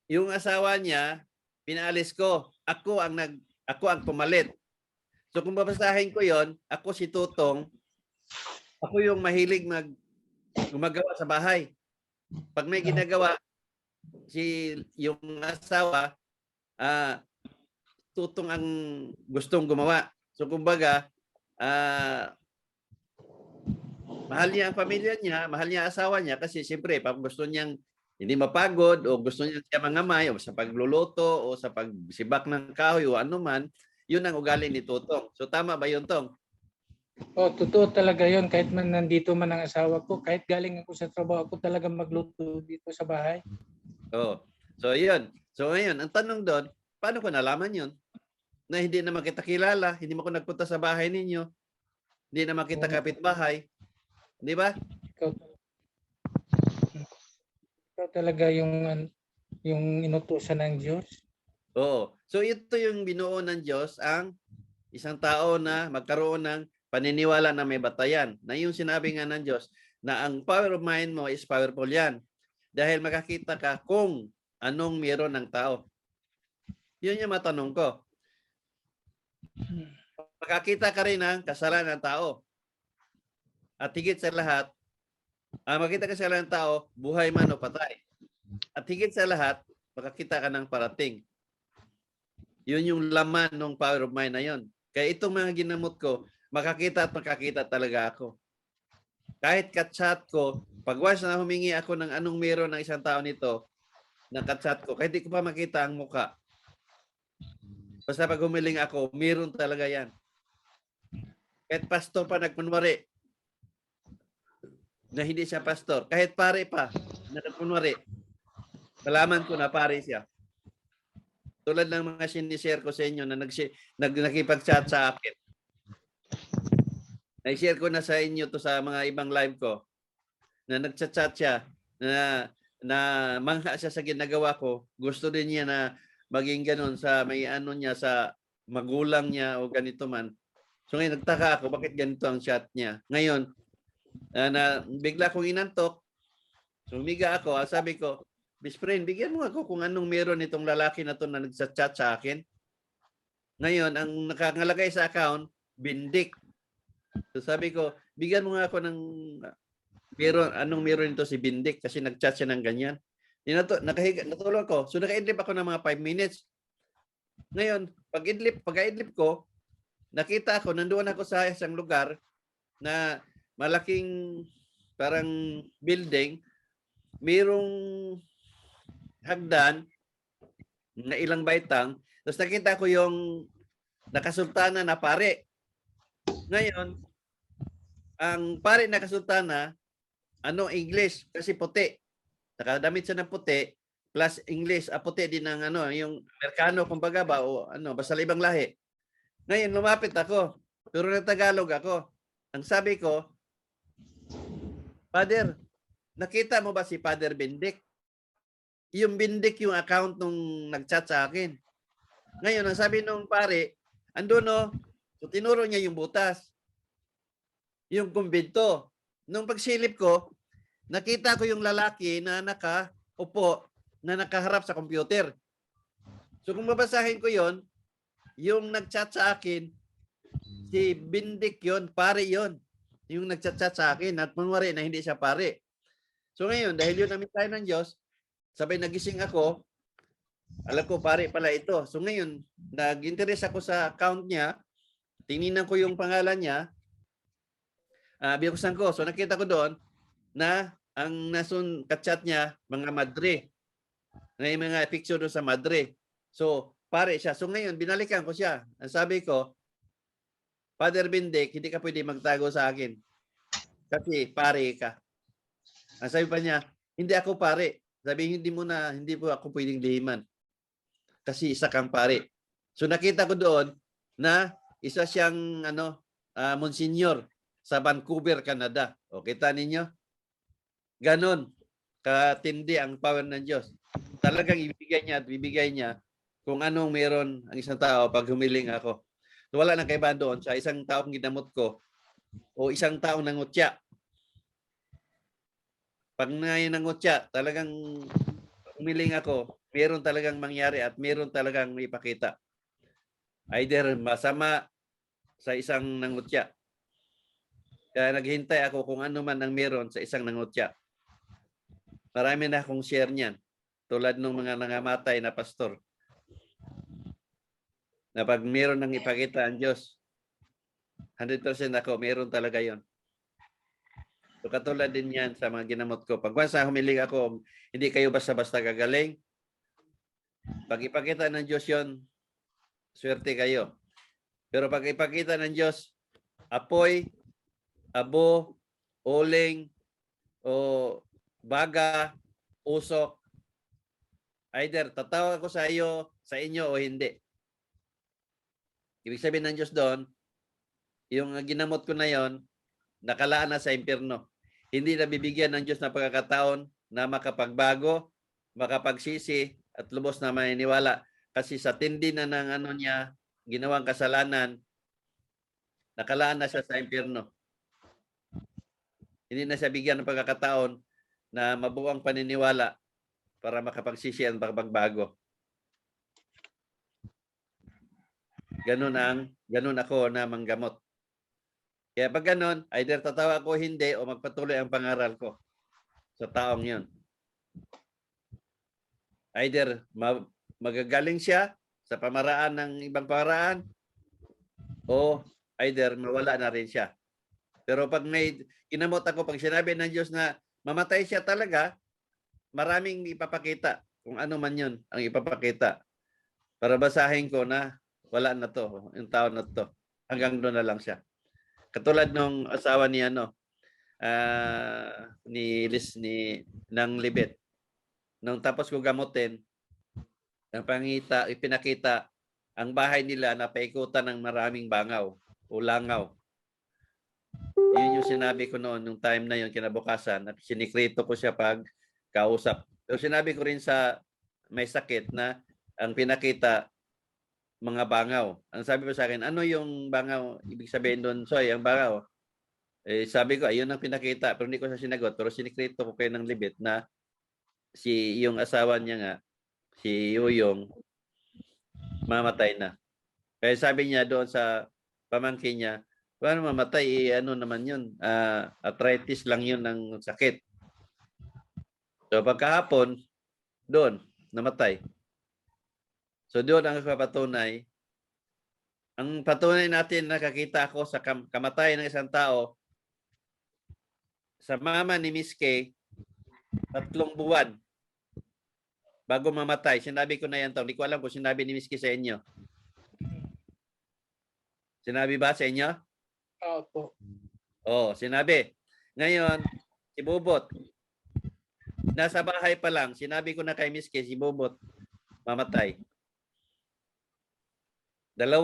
yung asawa niya, pinaalis ko. Ako ang pumalit. So kung babasahin ko yon, ako si Tutong, ako yung mahilig gumagawa sa bahay. Pag may ginagawa, yung asawa, Tutong ang gustong gumawa. So kumbaga, mahal niya ang pamilya niya, mahal niya ang asawa niya kasi siyempre, pag gusto niyang hindi mapagod o gusto niya siya mangamay o sa pagluluto o sa pagsibak ng kahoy o ano man, yun ang ugali ni Tutong. So tama ba yun, Tong? Totoo talaga yun. Kahit man nandito man ang asawa ko, kahit galing ako sa trabaho, ako talaga magluto dito sa bahay. So yun. So ngayon, ang tanong doon, paano ko nalaman yun? Na hindi naman kita kilala, hindi mo ko nagpunta sa bahay ninyo, hindi naman kita kapitbahay. Di ba? Ikaw talaga yung inutusan ng Diyos. So ito yung binuo ng Diyos, ang isang tao na magkaroon ng paniniwala na may batayan. Na yung sinabi nga ng Diyos, na ang power of mind mo is powerful yan. Dahil makakita ka kung anong meron ng tao. Yun yung matanong ko. Makakita ka rin ng kasalanan ng tao. At higit sa lahat, makita ka sa kasalanan ng tao, buhay man o patay. At higit sa lahat, makakita ka ng parating. Yun yung laman ng power of mind na yun. Kaya itong mga ginamot ko, makakita at makakita talaga ako. Kahit ka-chat ko, pag once na humingi ako ng anong meron ng isang tao nito, ng ka-chat ko, kahit di ko pa makita ang muka. Basta pag humiling ako, meron talaga yan. Kahit pastor pa nagkunwari na hindi siya pastor, kahit pare pa na nagkunwari, malaman ko na pare siya. Tulad ng mga sinishare ko sa inyo na nakipag-chat sa akin. Na-share ko na sa inyo to sa mga ibang live ko na nagchat-chat siya na mangha siya sa ginagawa ko. Gusto din niya na maging ganun sa may ano niya sa magulang niya o ganito man. So ngayon nagtaka ako bakit ganito ang chat niya. Ngayon na bigla kong inantok. So humiga ako, sabi ko, best friend, bigyan mo ako kung anong meron itong lalaki na to na nagchat-chat sa akin. Ngayon, ang nakangalagay sa account, Bindik. So sabi ko, bigyan mo nga ako ng anong meron ito si Bindik kasi nag-chat siya ng ganyan. Natulog ko. So naka-idlip ako ng mga 5 minutes. Ngayon, pag-idlip ko, nakita ako, nandoon ako sa isang lugar na malaking parang building, mayroong hagdan na ilang baitang. Tapos nakita ko yung nakasultana na pare. Ngayon, ang pare na kasultana, English, kasi puti. Nakadamit siya ng puti, plus English, puti din ng yung Amerikano, kumbaga ba, o basta ibang lahi. Ngayon, lumapit ako, pero nagtagalog ako. Ang sabi ko, Father, nakita mo ba si Father Bendik? Yung Bendik yung account nung nag-chat sa akin. Ngayon, ang sabi nung pare, andun so tinuro niya yung butas. Yung kumbento. Nung pagsilip ko, nakita ko yung lalaki na nakaupo, na nakaharap sa computer. So kung babasahin ko yon, yung nag-chat sa akin, si Bindik yon, pare yon. Yung nag-chat sa akin at manwari na hindi siya pare. So ngayon, dahil yun namin tayo ng Diyos, sabay nagising ako, alam ko pare pala ito. So ngayon, nag-interest ako sa account niya, tingnan ko yung pangalan niya, binuksan ko. So nakita ko doon na ang nasun ka-chat niya, mga madre. May mga picture doon sa madre. So, pare siya. So ngayon, binalikan ko siya. Ang sabi ko, Father Bendik, hindi ka pwede magtago sa akin. Kasi pare ka. Ang sabi pa niya, hindi ako pare. Sabi, hindi po ako pwedeng lihiman. Kasi isa kang pare. So nakita ko doon na isa siyang Monsignor sa Vancouver, Canada. O kita ninyo? Ganon katindi ang power ng Diyos. Talagang ibigay niya at bibigay niya kung anong meron ang isang tao pag humiling ako. So, wala nang kaibahan doon sa isang taong ginamot ko o isang taong nangutya. Pag nangutya, talagang humiling ako, meron talagang mangyari at meron talagang ipakita. Either masama sa isang nangutya. Kaya naghintay ako kung ano man ang meron sa isang nangutya. Marami na akong share niyan. Tulad ng mga nangamatay na pastor. Na pag meron nang ipakita ang Diyos, 100% ako, meron talaga yon. So katulad din yan sa mga ginamot ko. Pag once humiling ako, hindi kayo basta-basta gagaling. Pag ipakita ng Diyos yon, swerte kayo. Pero pag ipakita ng Diyos, apoy, abo, uling, o baga, usok, either tatawag ako sa inyo o hindi. Ibig sabihin ng Diyos doon, yung ginamot ko na yon, nakalaan na sa impyerno. Hindi na bibigyan ng Diyos na pagkakataon na makapagbago, makapagsisi, at lubos na maniniwala. Kasi sa tindi na ng niya, ginawang kasalanan, nakalaan na siya sa impyerno. Hindi na siya bigyan ng pagkakataon na mabuwang paniniwala para makapagsisi at makapagbago. Ganun ako na manggamot. Kaya pag ganun, either tatawa ko hindi o magpatuloy ang pangaral ko sa taong yun. Either magagaling siya sa pamaraan ng ibang pamaraan o either mawala na rin siya. Pero pag may kinamot ako, pag sinabi ng Diyos na mamatay siya talaga, maraming ipapakita. Kung ano man yun ang ipapakita. Para basahin ko na wala na to, yung tao na to. Hanggang doon na lang siya. Katulad nung asawa ni ng Libet. Nung tapos ko gamutin, ipinakita ang bahay nila na paikutan ng maraming bangaw o langaw. Yun yung sinabi ko noon, nung time na yun, kinabukasan, at sinikrito ko siya pag kausap. Pero sinabi ko rin sa may sakit na ang pinakita, mga bangaw. Ang sabi mo sa akin, ano yung bangaw? Ibig sabihin doon, Soy, ang bangaw. Sabi ko, ayun ang pinakita. Pero hindi ko siya sinagot. Pero sinikrito ko kayo ng Libet na yung asawa niya nga, si Yuyong, mamatay na. Kaya sabi niya doon sa pamangkin niya, paano mamatay? Ano naman yun? Arthritis lang yun ng sakit. So pagkahapon, doon, namatay. So doon ang papatunay. Ang patunay natin nakakita ako sa kamatayan ng isang tao, sa mama ni Miss K, 3 buwan bago mamatay. Sinabi ko na yan to. Hindi ko alam kung sinabi ni Miss K sa inyo. Sinabi ba sa inyo? Opo. Oo, sinabi. Ngayon, si Bubot, nasa bahay pa lang, sinabi ko na kay Miss K, si Bubot, mamatay. 2,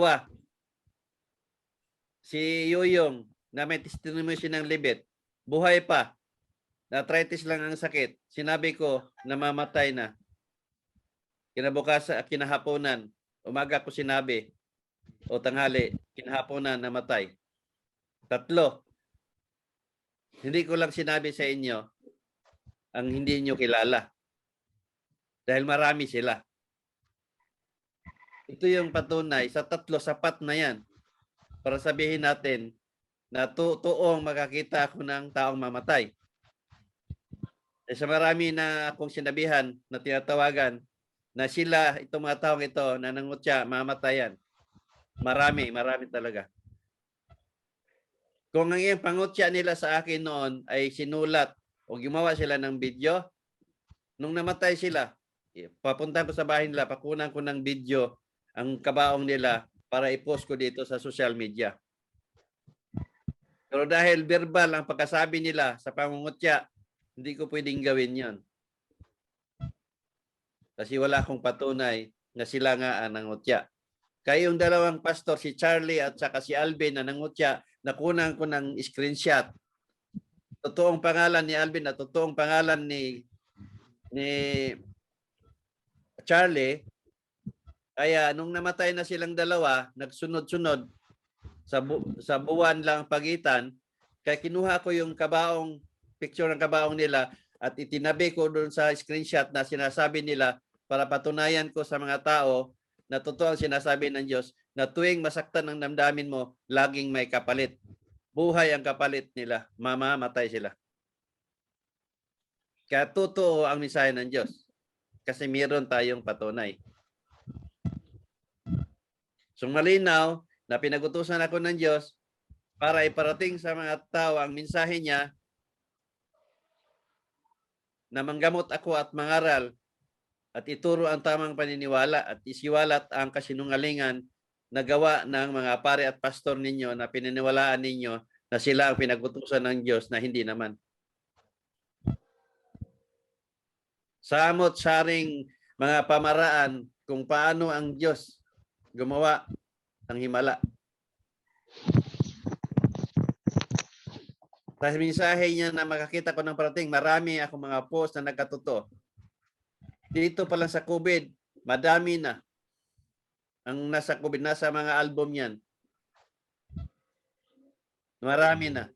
si Yuyong, na may testimony siya ng Libet, buhay pa, arthritis lang ang sakit. Sinabi ko, namamatay na. Kinabukasan, kinahaponan, umaga ko sinabi, o tanghali, kinahaponan, namatay. 3, hindi ko lang sinabi sa inyo ang hindi nyo kilala. Dahil marami sila. Ito yung patunay. Sa 3, sapat na yan. Para sabihin natin na totoong makakita ako ng taong mamatay. Sa marami na akong sinabihan na tinatawagan na sila, itong mga taong ito, na nangutya, mamatayan. Marami talaga. Kung ang iyong pangutya nila sa akin noon ay sinulat o gumawa sila ng video, nung namatay sila, papunta ko sa bahay nila, pakunan ko ng video ang kabaong nila para i-post ko dito sa social media. Pero dahil verbal ang pagkasabi nila sa pangungutya, hindi ko pwedeng gawin yon. Kasi wala akong patunay na sila nga ang nangutya. Kaya yung 2 pastor, si Charlie at saka si Alvin na nangutya, nakunan ko ng screenshot. Totoong pangalan ni Alvin at totoong pangalan ni Charlie. Kaya nung namatay na silang 2, nagsunod-sunod sa buwan lang pagitan, kaya kinuha ko yung kabaong, picture ng kabaong nila at itinabi ko doon sa screenshot na sinasabi nila para patunayan ko sa mga tao na totoo ang sinasabi ng Diyos na tuwing masaktan ang damdamin mo, laging may kapalit. Buhay ang kapalit nila. Mamamatay sila. Kaya totoo ang mensahe ng Diyos. Kasi meron tayong patunay. So malinaw na pinagutusan ako ng Diyos para iparating sa mga tao ang mensahe niya na manggamot ako at mangaral at ituro ang tamang paniniwala at isiwalat ang kasinungalingan na gawa ng mga pare at pastor ninyo na pininiwalaan ninyo na sila ang pinagutusan ng Diyos na hindi naman. Samot-saring mga pamaraan kung paano ang Diyos gumawa ng himala. Sa mensahe niya na makakita ko ng parating, marami akong mga post na nagkatotoo. Dito pa lang sa COVID, madami na ang nasa COVID, nasa mga album yan. Marami na.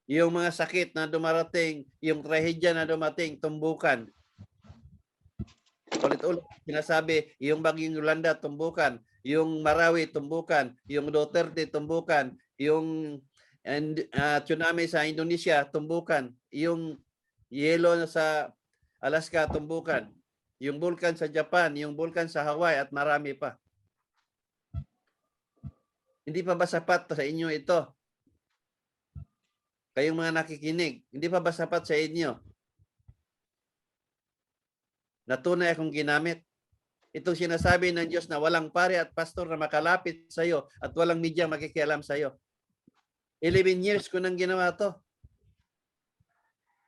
Yung mga sakit na dumarating, yung trahedya na dumating, tumbukan. Ulit-ulit sinasabi, yung Bagyong Yolanda, tumbukan. Yung Marawi, tumbukan. Yung Duterte, tumbukan. Yung tsunami sa Indonesia, tumbukan. Yung yelo sa Alaska, tumbukan. Yung bulkan sa Japan, yung bulkan sa Hawaii, at marami pa. Hindi pa ba sapat sa inyo ito? Kayong mga nakikinig, hindi pa ba sapat sa inyo? Na tunay akong ginamit. Itong sinasabi ng Diyos na walang pare at pastor na makalapit sa iyo at walang media makikialam sa iyo. 11 years ko nang ginawa to.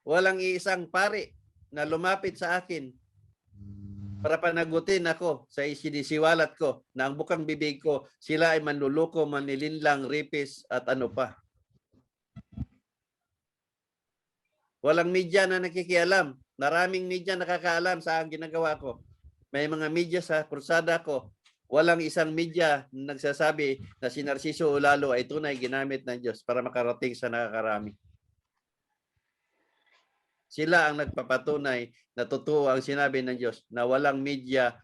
Walang iisang pare na lumapit sa akin para panagutin ako sa isinisiwalat ko na ang bukang bibig ko, sila ay manluloko, manlilinlang, rapist at ano pa. Walang media na nakikialam. Maraming media nakakaalam sa ang ginagawa ko. May mga media sa krusada ko. Walang isang media na nagsasabi na si Narciso Olalo ay tunay ginamit ng Diyos para makarating sa nakakarami. Sila ang nagpapatunay na totoo ang sinabi ng Diyos na walang media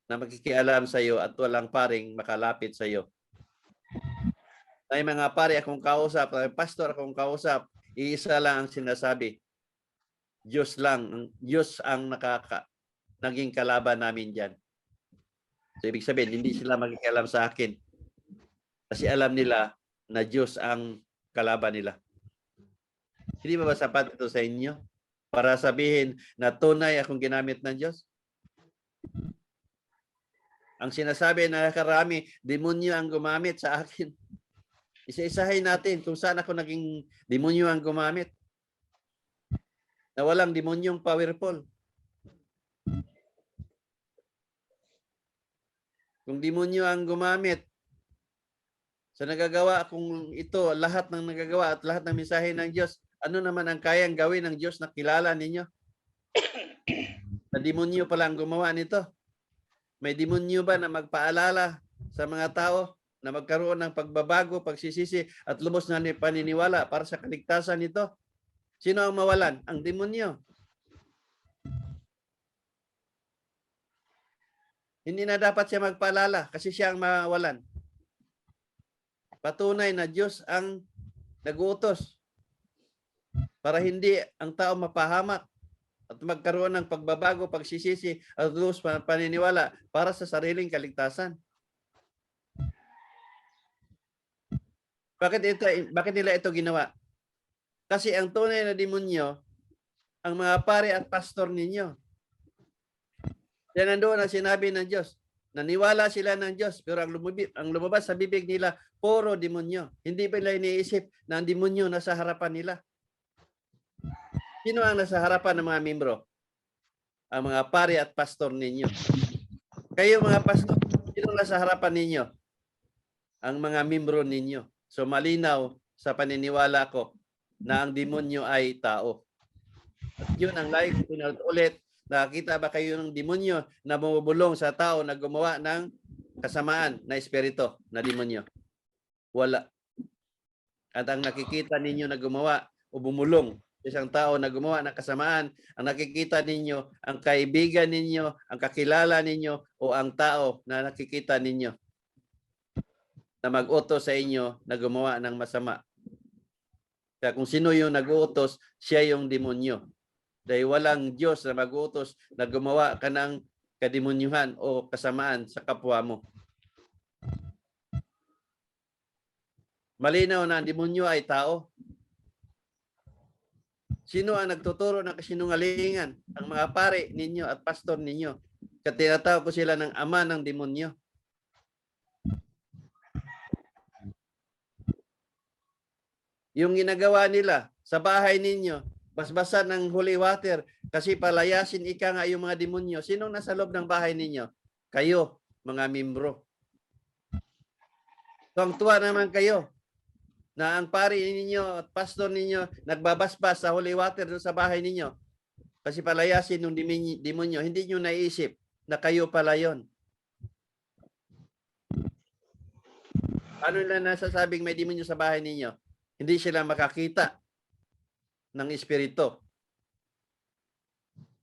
na makikialam sa iyo at walang paring makalapit sa iyo. May mga pare akong kausap, may pastor akong kausap, iisa lang ang sinasabi. Diyos lang, Diyos ang naging kalaban namin diyan. So, ibig sabihin, hindi sila makikialam sa akin. Kasi alam nila na Diyos ang kalaban nila. Hindi ba sapat ito sa inyo? Para sabihin na tunay akong ginamit ng Diyos? Ang sinasabi na karami, demonyo ang gumamit sa akin. Isa-isahin natin kung saan ako naging demonyo ang gumamit. Na walang demonyong powerful. Kung demonyo ang gumamit, sa nagagawa kung ito, lahat ng nagagawa at lahat ng mensahe ng Diyos, ano naman ang kayang gawin ng Diyos na kilala ninyo? Na demonyo pala ang gumawa nito. May demonyo ba na magpaalala sa mga tao na magkaroon ng pagbabago, pagsisisi at lubos na paniniwala para sa kaligtasan nito? Sino ang mawalan? Ang demonyo. Hindi na dapat siya magpaalala kasi siya ang mawalan. Patunay na Diyos ang nag-uutos para hindi ang tao mapahamak at magkaroon ng pagbabago, pagsisisi at lubos paniniwala para sa sariling kaligtasan. Bakit nila ito ginawa? Kasi ang tunay na demonyo, ang mga pare at pastor ninyo. Yan nandoon ang sinabi ng Diyos. Naniwala sila ng Diyos, pero ang lumabas sa bibig nila, puro demonyo. Hindi pa nila iniisip na ang demonyo nasa harapan nila. Sino ang nasa harapan ng mga membro? Ang mga pare at pastor ninyo. Kayo mga pastor, sino nasa harapan ninyo? Ang mga membro ninyo. So malinaw sa paniniwala ko na ang demonyo ay tao. At yun ang lagi ko ulit. Nakakita ba kayo ng demonyo na bumubulong sa tao na gumawa ng kasamaan na espiritu na demonyo? Wala. At ang nakikita ninyo na gumawa o bumulong isang tao na gumawa ng kasamaan, ang nakikita ninyo, ang kaibigan ninyo, ang kakilala ninyo, o ang tao na nakikita ninyo na mag-utos sa inyo na gumawa ng masama. Kaya kung sino yung nag-uutos, siya yung demonyo. Dahil walang Diyos na mag-uutos na gumawa ka ng kademonyuhan o kasamaan sa kapwa mo. Malinaw na ang demonyo ay tao. Sino ang nagtuturo ng kasinungalingan? Ang mga pare ninyo at pastor ninyo. Tinatawag ko sila ng ama ng demonyo. Yung ginagawa nila sa bahay ninyo, basbasan ng holy water kasi palayasin ika nga yung mga demonyo. Sinong nasa loob ng bahay ninyo? Kayo, mga membro. Tuwang-tuwa naman kayo na ang pari ninyo at pastor ninyo nagbabasbas sa holy water doon sa bahay ninyo kasi palayasin ng demonyo. Hindi nyo naisip na kayo pala yun. Ano na nasasabing may demonyo sa bahay ninyo? Hindi sila makakita ng espiritu.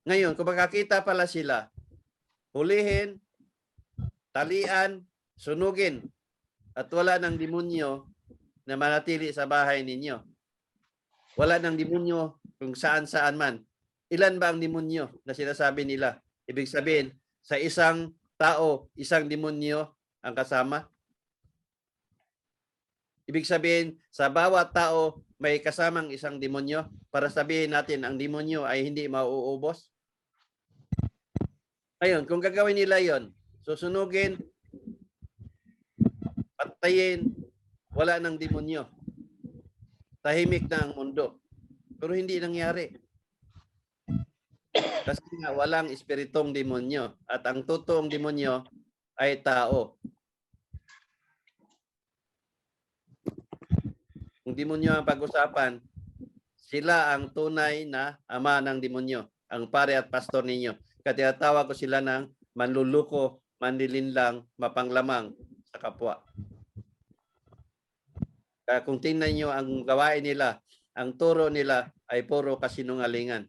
Ngayon, kung makakita pala sila, hulihin, talian, sunugin, at wala ng demonyo na manatili sa bahay ninyo. Wala ng demonyo kung saan-saan man. Ilan ba ang demonyo na sinasabi nila? Ibig sabihin, sa isang tao, isang demonyo ang kasama. Ibig sabihin, sa bawat tao may kasamang isang demonyo para sabihin natin ang demonyo ay hindi mauubos. Ayun, kung gagawin nila yon, susunugin, patayin, wala ng demonyo. Tahimik na ang mundo. Pero hindi nangyari. Kasi nga walang espiritong demonyo at ang totoong demonyo ay tao. Kung demonyo ang pag-usapan, sila ang tunay na ama ng demonyo, ang pare at pastor ninyo. Kaya tinatawag ko sila ng manluluko, manlilinlang, mapanglamang sa kapwa. Kaya kung tingnan nyo ang gawain nila, ang turo nila ay puro kasinungalingan.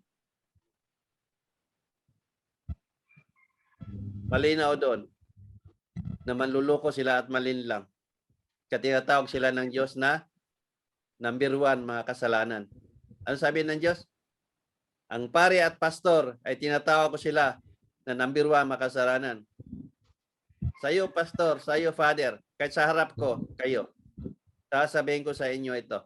Malinaw doon na manluloko sila at malinlang. Kaya tinatawag sila ng Diyos na number 1 mga kasalanan. Ano sabi ng Diyos? Ang pare at pastor ay tinatawag ko sila na number 1 mga kasalanan. Sa iyo, pastor, sa iyo, father, kahit sa harap ko, kayo. Sasabihin ko sa inyo ito.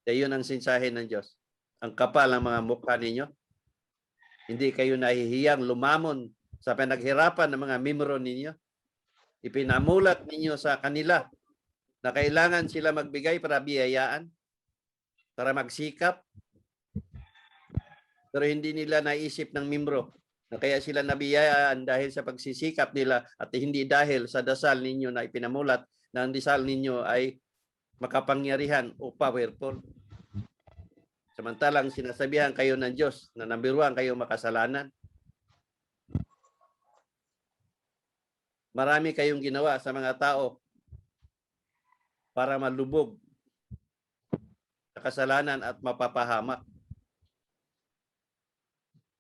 Kaya yun ang sinsahe ng Diyos. Ang kapal ng mga mukha ninyo. Hindi kayo nahihiyang lumamon sa pinaghirapan ng mga membro ninyo. Ipinamulat ninyo sa kanila na kailangan sila magbigay para biyayaan, para magsikap. Pero hindi nila naisip ng membro na kaya sila nabiyayaan dahil sa pagsisikap nila at hindi dahil sa dasal ninyo na ipinamulat na ang dasal ninyo ay makapangyarihan o powerful. Samantalang sinasabihan kayo ng Diyos na number 1 kayo makasalanan. Marami kayong ginawa sa mga tao para malubog sa kasalanan at mapapahamak.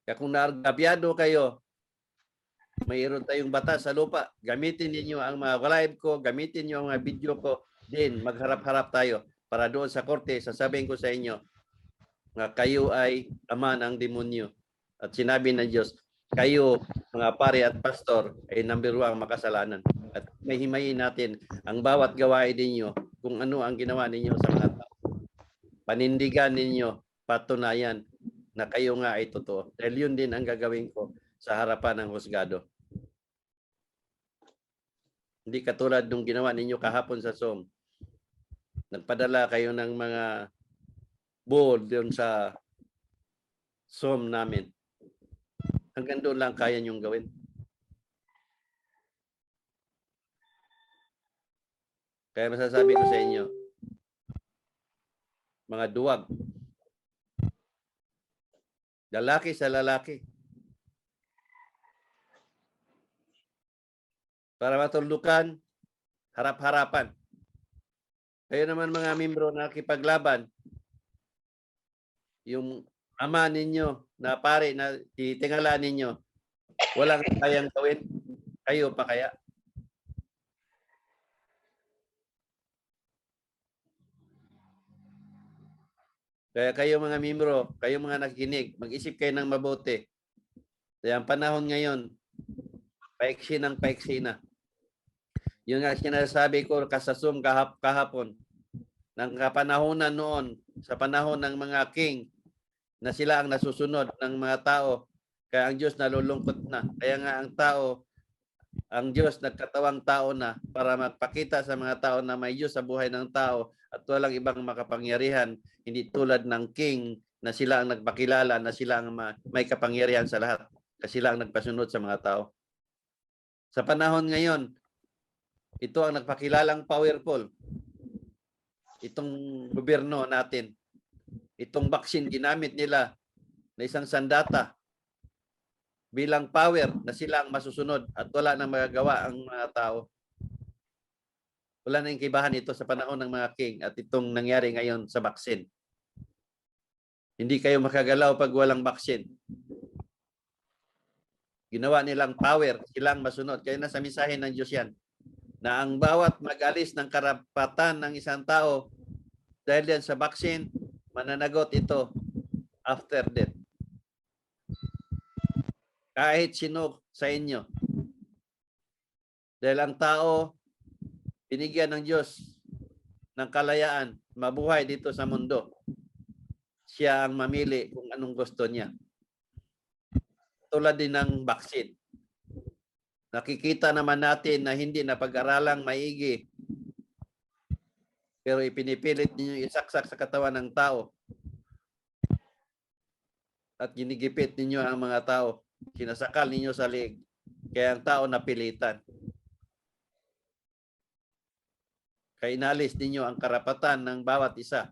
Kaya kung naargabyado kayo, mayroon tayong batas sa lupa. Gamitin niyo ang mga live ko, gamitin niyo ang mga video ko, din magharap-harap tayo para doon sa korte, sasabihin ko sa inyo na kayo ay ama ng demonyo. At sinabi ng Diyos, kayo, mga pare at pastor, ay number 1 makasalanan. At may himayin natin ang bawat gawain ninyo kung ano ang ginawa ninyo sa mga tao. Panindigan ninyo, patunayan na kayo nga ay totoo. Dahil yun din ang gagawin ko sa harapan ng husgado. Hindi katulad nung ginawa ninyo kahapon sa Zoom. Nagpadala kayo ng mga board yun sa Zoom namin. Hanggang doon lang kaya nyong gawin. Kaya masasabi ko sa inyo, mga duwag, lalaki sa lalaki, para matulukan, harap-harapan. Kayo naman mga membro na nakipaglaban, yung ama ninyo na pare na titingala ninyo, walang kayang gawin, kayo pa kaya? Kaya kayo mga membro, kayo mga nakikinig, mag-isip kayo ng mabuti. Kaya ang panahon ngayon, paiksi ng paiksi na. Yung nga sinasabi ko kasasum kahapon, ng kapanahonan noon, sa panahon ng mga king, na sila ang nasusunod ng mga tao. Kaya ang Diyos nalulungkot na. Kaya nga ang tao, ang Diyos nagkatawang tao na para magpakita sa mga tao na may Diyos sa buhay ng tao at walang ibang makapangyarihan, hindi tulad ng king na sila ang nagpakilala na sila ang may kapangyarihan sa lahat kasi sila ang nagpasunod sa mga tao. Sa panahon ngayon, ito ang nagpakilalang powerful. Itong gobyerno natin, itong vaccine ginamit nila na isang sandata bilang power na sila ang masusunod at wala nang magagawa ang mga tao. Wala nang kibahan ito sa panahon ng mga king at itong nangyari ngayon sa vaccine. Hindi kayo makagalaw pag walang vaccine. Ginawa nilang power, silang masunod. Kaya nasa mensahe ng Diyos yan, na ang bawat mag-alis ng karapatan ng isang tao dahil yan sa vaccine, mananagot ito after death. Kahit sino sa inyo. Dahil ang tao, binigyan ng Diyos ng kalayaan, mabuhay dito sa mundo. Siya ang mamili kung anong gusto niya. Tulad din ng vaccine. Nakikita naman natin na hindi napag-aralang maigi. Pero ipinipilit ninyo isaksak sa katawan ng tao. At ginigipit ninyo ang mga tao. Sinasakal ninyo sa liig. Kaya ang tao napilitan. Kaya inalis ninyo ang karapatan ng bawat isa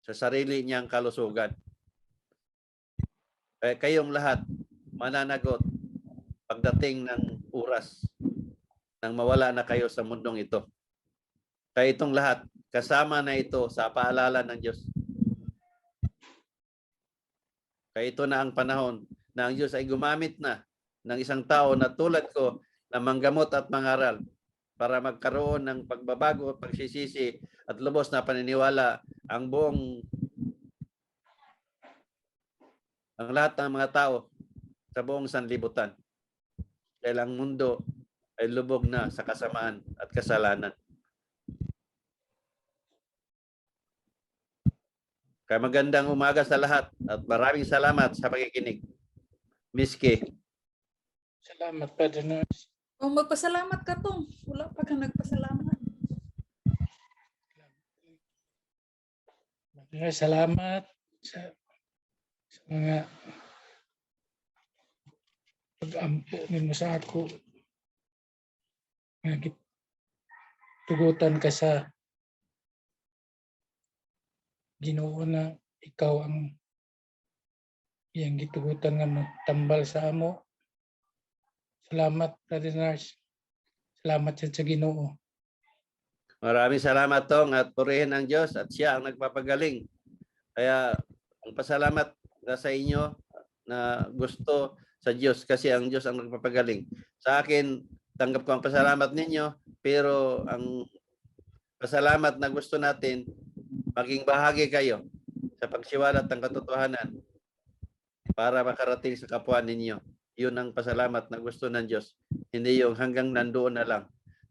sa sarili niyang kalusugan. Kaya kayong lahat mananagot pagdating ng oras nang mawala na kayo sa mundong ito. Kaya itong lahat, kasama na ito sa paalala ng Diyos. Kaya ito na ang panahon na ang Diyos ay gumamit na ng isang tao na tulad ko na manggamot at mangaral para magkaroon ng pagbabago at pagsisisi at lubos na paniniwala ang lahat ng mga tao sa buong sanlibutan. Dahil ang mundo ay lubog na sa kasamaan at kasalanan. Kaya magandang umaga sa lahat at maraming salamat sa pakikinig. Miss K. Salamat, Brother Nars. O magpasalamat ka tong. Wala pa ka nagpasalamat. Salamat sa mga pag-ampo mo sa ako. Tugutan ka sa Ginoo na ikaw ang iyang gitugutan nga magtambal sa amo. Salamat, Brother Nars. Salamat sa Ginoo. Maraming salamat, Tong, at purihin ang Diyos at siya ang nagpapagaling. Kaya ang pasalamat na sa inyo na gusto sa Diyos kasi ang Diyos ang nagpapagaling. Sa akin, tanggap ko ang pasalamat ninyo, pero ang pasalamat na gusto natin, maging bahagi kayo sa pagsiwalat ng katotohanan para makarating sa kapwa ninyo. Yun ang pasalamat na gusto ng Diyos. Hindi yung hanggang nandoon na lang.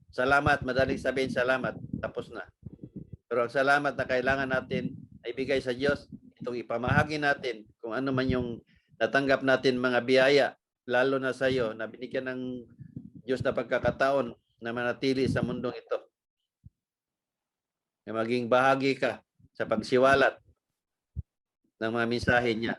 Salamat, madaling sabihin salamat, tapos na. Pero ang salamat na kailangan natin ay bigay sa Diyos, itong ipamahagi natin kung ano man yung natanggap natin mga biyaya, lalo na sa iyo, na binigyan ng Diyos na pagkakataon na manatili sa mundong ito. Na maging bahagi ka sa pagsiwalat ng mga mensahe niya.